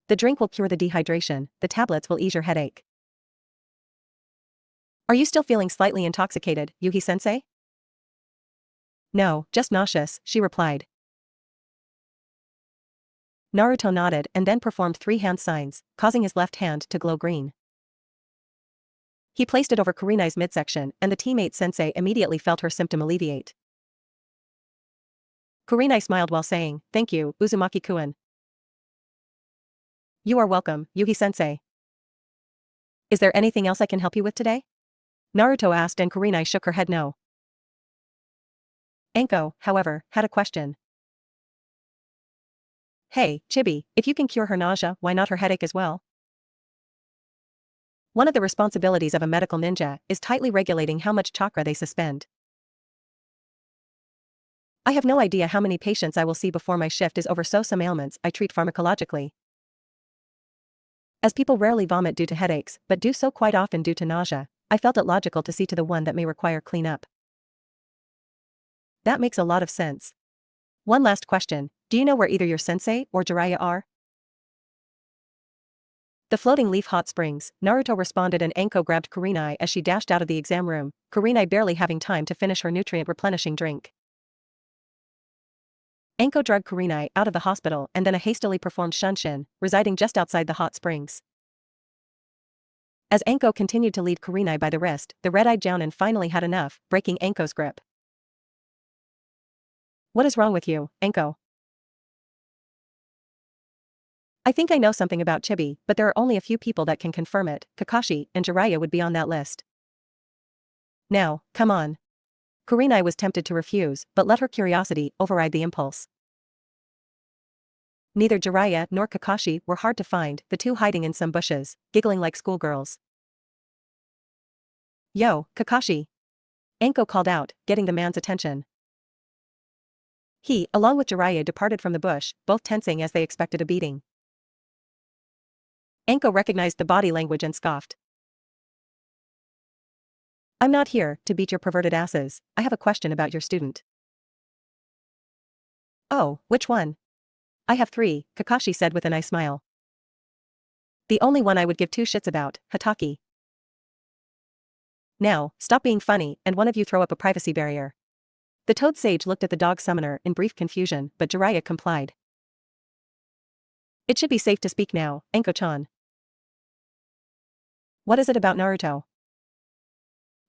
"The drink will cure the dehydration, the tablets will ease your headache. Are you still feeling slightly intoxicated, Yuhi-sensei?" "No, just nauseous," she replied. Naruto nodded and then performed 3 hand signs, causing his left hand to glow green. He placed it over Kurenai's midsection and the teammate sensei immediately felt her symptom alleviate. Kurenai smiled while saying, "Thank you, Uzumaki-kun." "You are welcome, Yuhi-sensei. Is there anything else I can help you with today?" Naruto asked and Kurenai shook her head no. Enko, however, had a question. "Hey, Chibi, if you can cure her nausea, why not her headache as well?" One of the responsibilities of a medical ninja is tightly regulating how much chakra they suspend. I have no idea how many patients I will see before my shift is over, so some ailments I treat pharmacologically. As people rarely vomit due to headaches, but do so quite often due to nausea, I felt it logical to see to the one that may require cleanup. That makes a lot of sense. One last question, do you know where either your sensei or Jiraiya are? The floating leaf hot springs, Naruto responded and Enko grabbed Kurenai as she dashed out of the exam room, Kurenai barely having time to finish her nutrient-replenishing drink. Enko dragged Kurenai out of the hospital and then a hastily performed shunshin, residing just outside the hot springs. As Enko continued to lead Kurenai by the wrist, the red-eyed jounin finally had enough, breaking Enko's grip. "What is wrong with you, Enko?" "I think I know something about Chibi, but there are only a few people that can confirm it, Kakashi and Jiraiya would be on that list." "Now, come on." Kurenai was tempted to refuse, but let her curiosity override the impulse. Neither Jiraiya nor Kakashi were hard to find, the two hiding in some bushes, giggling like schoolgirls. "Yo, Kakashi!" Enko called out, getting the man's attention. He, along with Jiraiya, departed from the bush, both tensing as they expected a beating. Enko recognized the body language and scoffed. "I'm not here to beat your perverted asses, I have a question about your student." "Oh, which one?" "I have 3, Kakashi said with a nice smile. "The only one I would give 2 shits about, Hataki." "Now, stop being funny and one of you throw up a privacy barrier." The Toad Sage looked at the dog summoner in brief confusion, but Jiraiya complied. "It should be safe to speak now, Enko-chan." "What is it about Naruto?"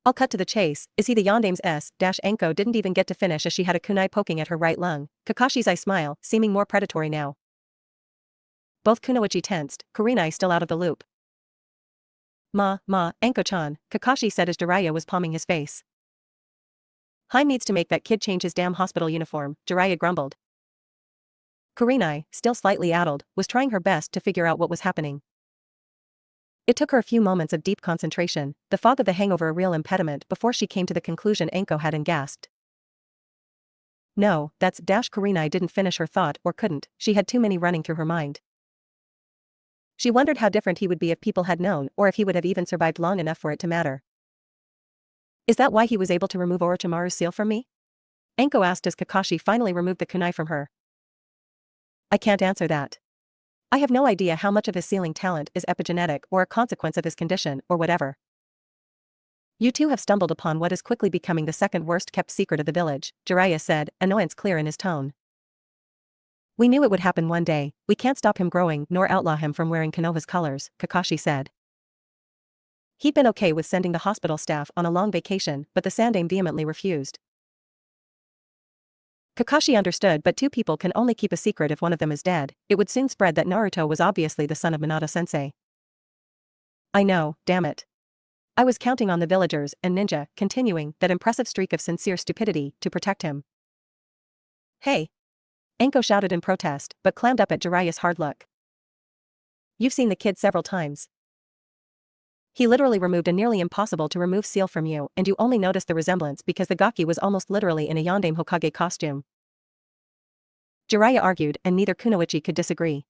"I'll cut to the chase, is he the Yandame's S? Enko didn't even get to finish as she had a kunai poking at her right lung, Kakashi's eye smile, seeming more predatory now. Both kunoichi tensed, Kurenai still out of the loop. Enko-chan," Kakashi said as Jiraiya was palming his face. "Haim needs to make that kid change his damn hospital uniform," Jiraiya grumbled. Kurenai, still slightly addled, was trying her best to figure out what was happening. It took her a few moments of deep concentration, the fog of the hangover a real impediment, before she came to the conclusion Enko had and gasped. "No, that's Kurenai didn't finish her thought or couldn't, she had too many running through her mind. She wondered how different he would be if people had known or if he would have even survived long enough for it to matter. Is that why he was able to remove Orochimaru's seal from me?" Enko asked as Kakashi finally removed the kunai from her. "I can't answer that. I have no idea how much of his sealing talent is epigenetic or a consequence of his condition or whatever." You two have stumbled upon what is quickly becoming the second worst kept secret of the village, Jiraiya said, annoyance clear in his tone. We knew it would happen one day, we can't stop him growing nor outlaw him from wearing Konoha's colors, Kakashi said. He'd been okay with sending the hospital staff on a long vacation, but the Sandaime vehemently refused. Kakashi understood, but two people can only keep a secret if one of them is dead. It would soon spread that Naruto was obviously the son of Minato-sensei. I know, damn it. I was counting on the villagers and ninja, continuing that impressive streak of sincere stupidity, to protect him. Hey! Anko shouted in protest, but clammed up at Jiraiya's hard look. You've seen the kid several times. He literally removed a nearly impossible to remove seal from you, and you only noticed the resemblance because the Gaki was almost literally in a Yondaime Hokage costume. Jiraiya argued, and neither Kunoichi could disagree.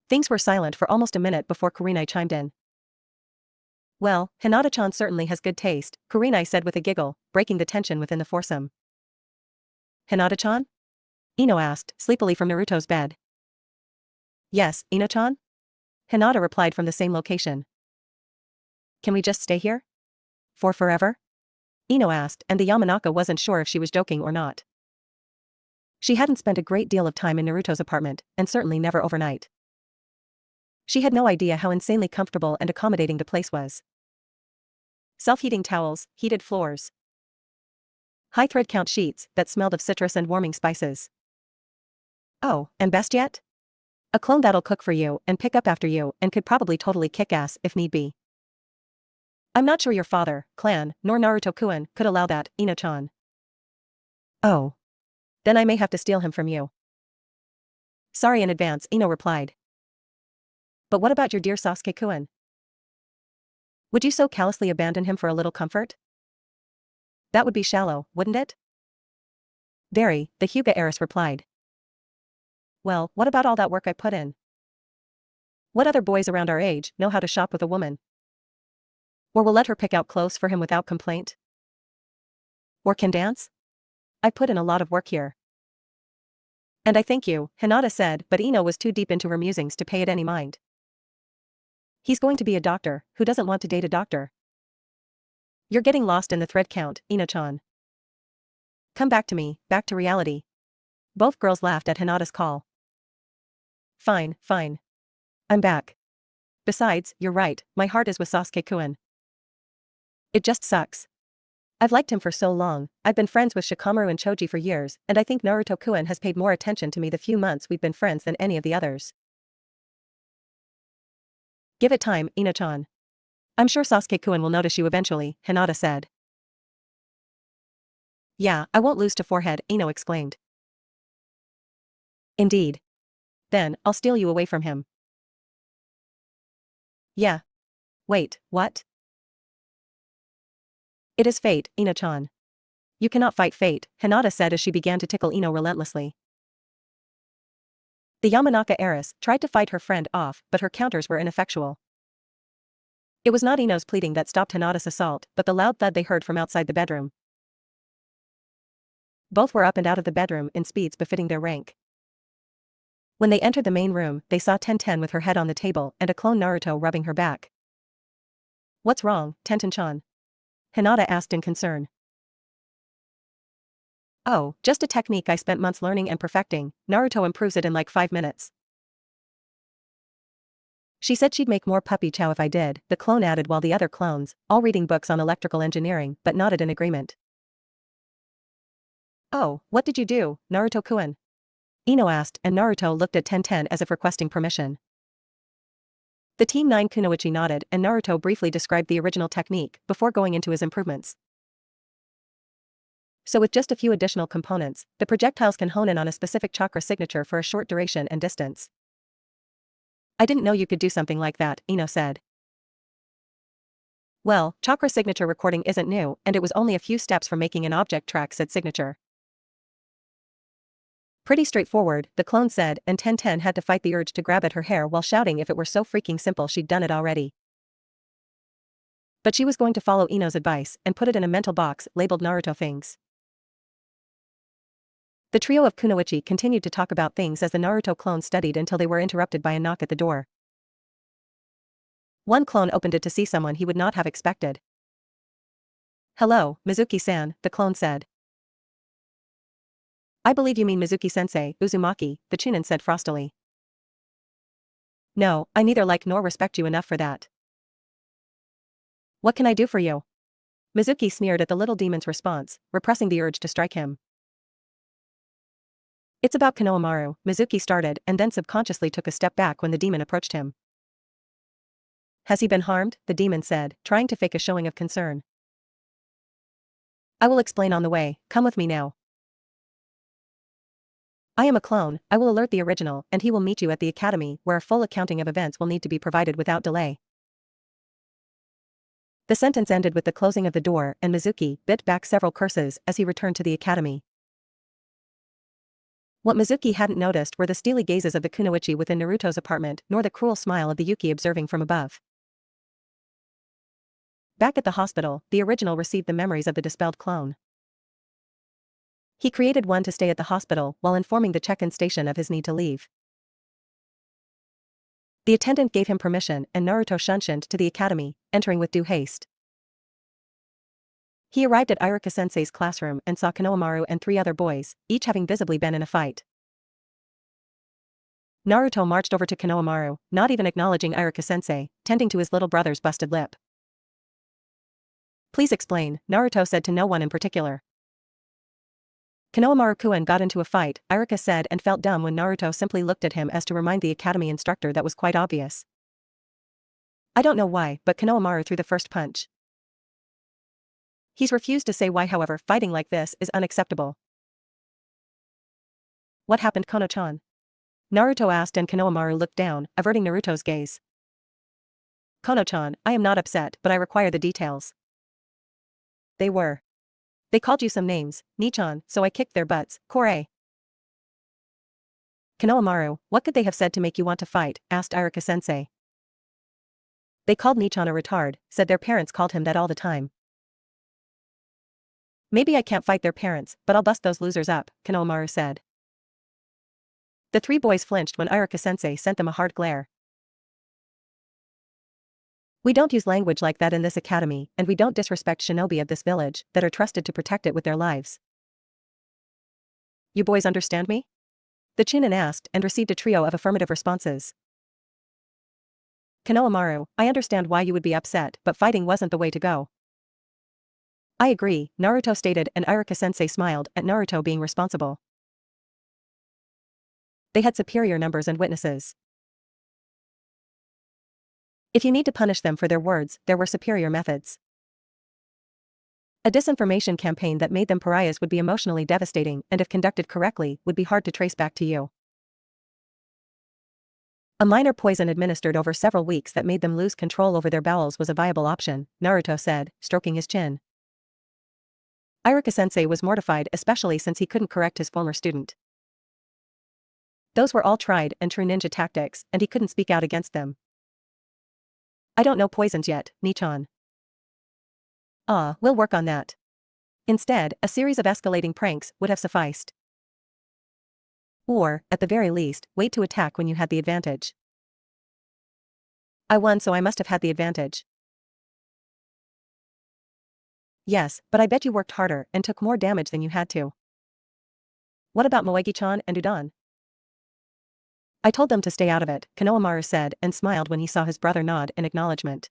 Things were silent for almost a minute before Kurenai chimed in. Well, Hinata-chan certainly has good taste, Kurenai said with a giggle, breaking the tension within the foursome. Hinata-chan? Ino asked, sleepily from Naruto's bed. Yes, Ino-chan? Hinata replied from the same location. Can we just stay here? For forever? Ino asked, and the Yamanaka wasn't sure if she was joking or not. She hadn't spent a great deal of time in Naruto's apartment, and certainly never overnight. She had no idea how insanely comfortable and accommodating the place was. Self-heating towels, heated floors. High thread count sheets that smelled of citrus and warming spices. Oh, and best yet? A clone that'll cook for you and pick up after you and could probably totally kick ass if need be. I'm not sure your father, clan, nor Naruto-kun could allow that, Ino-chan. Oh. Then I may have to steal him from you. Sorry in advance, Ino replied. But what about your dear Sasuke-kun? Would you so callously abandon him for a little comfort? That would be shallow, wouldn't it? Very, the Hyuga heiress replied. Well, what about all that work I put in? What other boys around our age know how to shop with a woman? Or will let her pick out clothes for him without complaint? Or can dance? I put in a lot of work here. And I thank you, Hinata said, but Ino was too deep into her musings to pay it any mind. He's going to be a doctor, who doesn't want to date a doctor? You're getting lost in the thread count, Ino-chan. Come back to me, back to reality. Both girls laughed at Hinata's call. Fine, fine. I'm back. Besides, you're right, my heart is with Sasuke-kun. It just sucks. I've liked him for so long, I've been friends with Shikamaru and Choji for years, and I think Naruto-kun has paid more attention to me the few months we've been friends than any of the others. Give it time, Ino-chan. I'm sure Sasuke-kun will notice you eventually, Hinata said. Yeah, I won't lose to forehead, Ino exclaimed. Indeed. Then, I'll steal you away from him. Yeah. Wait, what? It is fate, Ino-chan. You cannot fight fate, Hinata said as she began to tickle Ino relentlessly. The Yamanaka heiress tried to fight her friend off, but her counters were ineffectual. It was not Ino's pleading that stopped Hinata's assault, but the loud thud they heard from outside the bedroom. Both were up and out of the bedroom in speeds befitting their rank. When they entered the main room, they saw Tenten with her head on the table and a clone Naruto rubbing her back. What's wrong, Tenten-chan? Hinata asked in concern. Oh, just a technique I spent months learning and perfecting, Naruto improves it in like 5 minutes. She said she'd make more puppy chow if I did, the clone added while the other clones, all reading books on electrical engineering, but nodded in agreement. Oh, what did you do, Naruto-kun? Ino asked, and Naruto looked at Tenten as if requesting permission. The Team 9 Kunoichi nodded and Naruto briefly described the original technique before going into his improvements. So with just a few additional components, the projectiles can hone in on a specific chakra signature for a short duration and distance. I didn't know you could do something like that, Ino said. Well, chakra signature recording isn't new, and it was only a few steps from making an object track said signature. Pretty straightforward, the clone said, and Tenten had to fight the urge to grab at her hair while shouting if it were so freaking simple she'd done it already. But she was going to follow Ino's advice and put it in a mental box labeled Naruto things. The trio of Kunoichi continued to talk about things as the Naruto clones studied until they were interrupted by a knock at the door. One clone opened it to see someone he would not have expected. Hello, Mizuki-san, the clone said. I believe you mean Mizuki-sensei, Uzumaki, the Chunin said frostily. No, I neither like nor respect you enough for that. What can I do for you? Mizuki sneered at the little demon's response, repressing the urge to strike him. It's about Konohamaru, Mizuki started and then subconsciously took a step back when the demon approached him. Has he been harmed? The demon said, trying to fake a showing of concern. I will explain on the way, come with me now. I am a clone, I will alert the original and he will meet you at the academy where a full accounting of events will need to be provided without delay. The sentence ended with the closing of the door and Mizuki bit back several curses as he returned to the academy. What Mizuki hadn't noticed were the steely gazes of the kunoichi within Naruto's apartment nor the cruel smile of the Yuki observing from above. Back at the hospital, the original received the memories of the dispelled clone. He created one to stay at the hospital while informing the check-in station of his need to leave. The attendant gave him permission and Naruto shunshined to the academy, entering with due haste. He arrived at Iruka-sensei's classroom and saw Konohamaru and 3 other boys, each having visibly been in a fight. Naruto marched over to Konohamaru, not even acknowledging Iruka-sensei, tending to his little brother's busted lip. Please explain, Naruto said to no one in particular. Konohamaru-kun got into a fight, Iruka said and felt dumb when Naruto simply looked at him as to remind the academy instructor that was quite obvious. I don't know why, but Konohamaru threw the first punch. He's refused to say why, however, fighting like this is unacceptable. What happened, Kono-chan? Naruto asked and Konohamaru looked down, averting Naruto's gaze. Kono-chan, I am not upset but I require the details. They called you some names, Nichan, so I kicked their butts, Kore. Konohamaru, what could they have said to make you want to fight, asked Iruka-sensei. They called Nichan a retard, said their parents called him that all the time. Maybe I can't fight their parents, but I'll bust those losers up, Konohamaru said. The 3 boys flinched when Iruka-sensei sent them a hard glare. We don't use language like that in this academy, and we don't disrespect shinobi of this village that are trusted to protect it with their lives. You boys understand me? The Chunin asked and received a trio of affirmative responses. Konohamaru, I understand why you would be upset, but fighting wasn't the way to go. I agree, Naruto stated and Iruka-sensei smiled at Naruto being responsible. They had superior numbers and witnesses. If you need to punish them for their words, there were superior methods. A disinformation campaign that made them pariahs would be emotionally devastating and if conducted correctly, would be hard to trace back to you. A minor poison administered over several weeks that made them lose control over their bowels was a viable option, Naruto said, stroking his chin. Iruka-sensei was mortified especially since he couldn't correct his former student. Those were all tried and true ninja tactics, and he couldn't speak out against them. I don't know poisons yet, Nichan. We'll work on that. Instead, a series of escalating pranks would have sufficed. Or, at the very least, wait to attack when you had the advantage. I won, so I must have had the advantage. Yes, but I bet you worked harder and took more damage than you had to. What about Moegi-chan and Udon? I told them to stay out of it, Konohamaru said and smiled when he saw his brother nod in acknowledgement.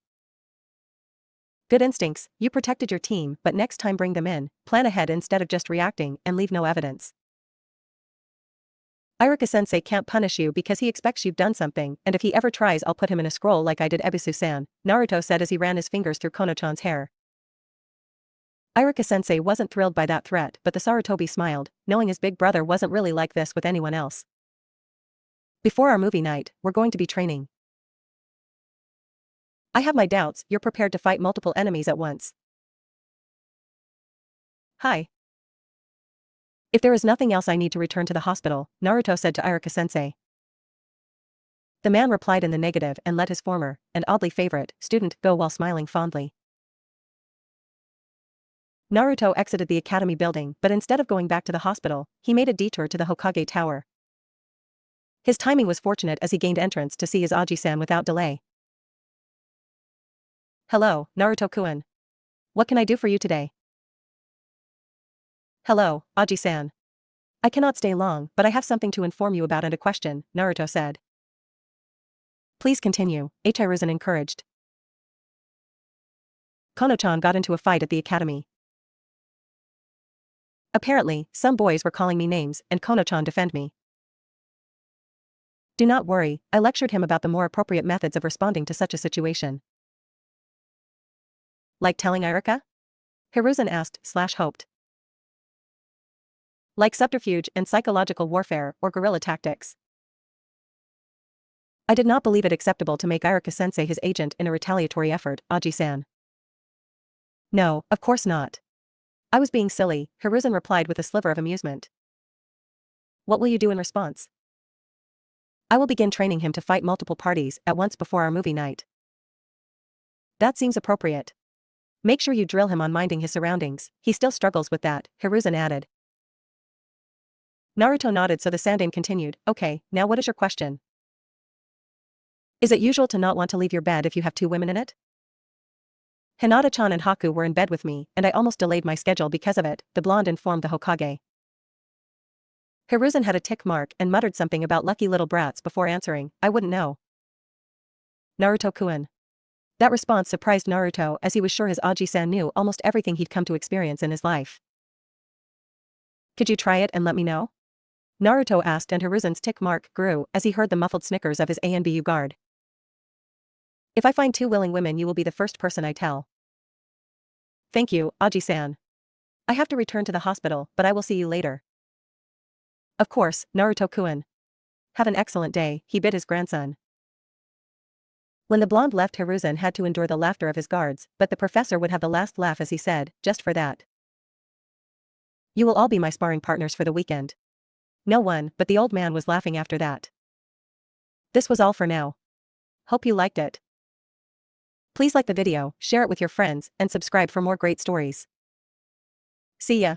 Good instincts, you protected your team, but next time bring them in, plan ahead instead of just reacting and leave no evidence. Iruka-sensei can't punish you because he expects you've done something, and if he ever tries I'll put him in a scroll like I did Ebisu-san, Naruto said as he ran his fingers through Kono-chan's hair. Iruka-sensei wasn't thrilled by that threat but the Sarutobi smiled, knowing his big brother wasn't really like this with anyone else. Before our movie night, we're going to be training. I have my doubts, you're prepared to fight multiple enemies at once. Hi. If there is nothing else I need to return to the hospital, Naruto said to Iruka-sensei. The man replied in the negative and let his former, and oddly favorite, student go while smiling fondly. Naruto exited the academy building but instead of going back to the hospital, he made a detour to the Hokage Tower. His timing was fortunate as he gained entrance to see his Aji-san without delay. Hello, Naruto-kun. What can I do for you today? Hello, Aji-san. I cannot stay long, but I have something to inform you about and a question, Naruto said. Please continue, Hiruzen encouraged. Kono-chan got into a fight at the academy. Apparently, some boys were calling me names and Kono-chan defend me. Do not worry, I lectured him about the more appropriate methods of responding to such a situation. Like telling Iruka? Hiruzen asked/hoped. Like subterfuge and psychological warfare or guerrilla tactics. I did not believe it acceptable to make Iruka-sensei his agent in a retaliatory effort, Aji-san. No, of course not. I was being silly, Hiruzen replied with a sliver of amusement. What will you do in response? I will begin training him to fight multiple parties at once before our movie night. That seems appropriate. Make sure you drill him on minding his surroundings, he still struggles with that, Hiruzen added. Naruto nodded so the Sandaime continued, okay, now what is your question? Is it usual to not want to leave your bed if you have two women in it? Hinata-chan and Haku were in bed with me, and I almost delayed my schedule because of it, the blonde informed the Hokage. Hiruzen had a tick mark and muttered something about lucky little brats before answering, I wouldn't know. Naruto-kun. That response surprised Naruto as he was sure his Aji-san knew almost everything he'd come to experience in his life. Could you try it and let me know? Naruto asked and Hiruzen's tick mark grew as he heard the muffled snickers of his ANBU guard. If I find two willing women you will be the first person I tell. Thank you, Aji-san. I have to return to the hospital, but I will see you later. Of course, Naruto-kun. Have an excellent day, he bid his grandson. When the blonde left, Hiruzen had to endure the laughter of his guards, but the professor would have the last laugh as he said, just for that. You will all be my sparring partners for the weekend. No one but the old man was laughing after that. This was all for now. Hope you liked it. Please like the video, share it with your friends, and subscribe for more great stories. See ya.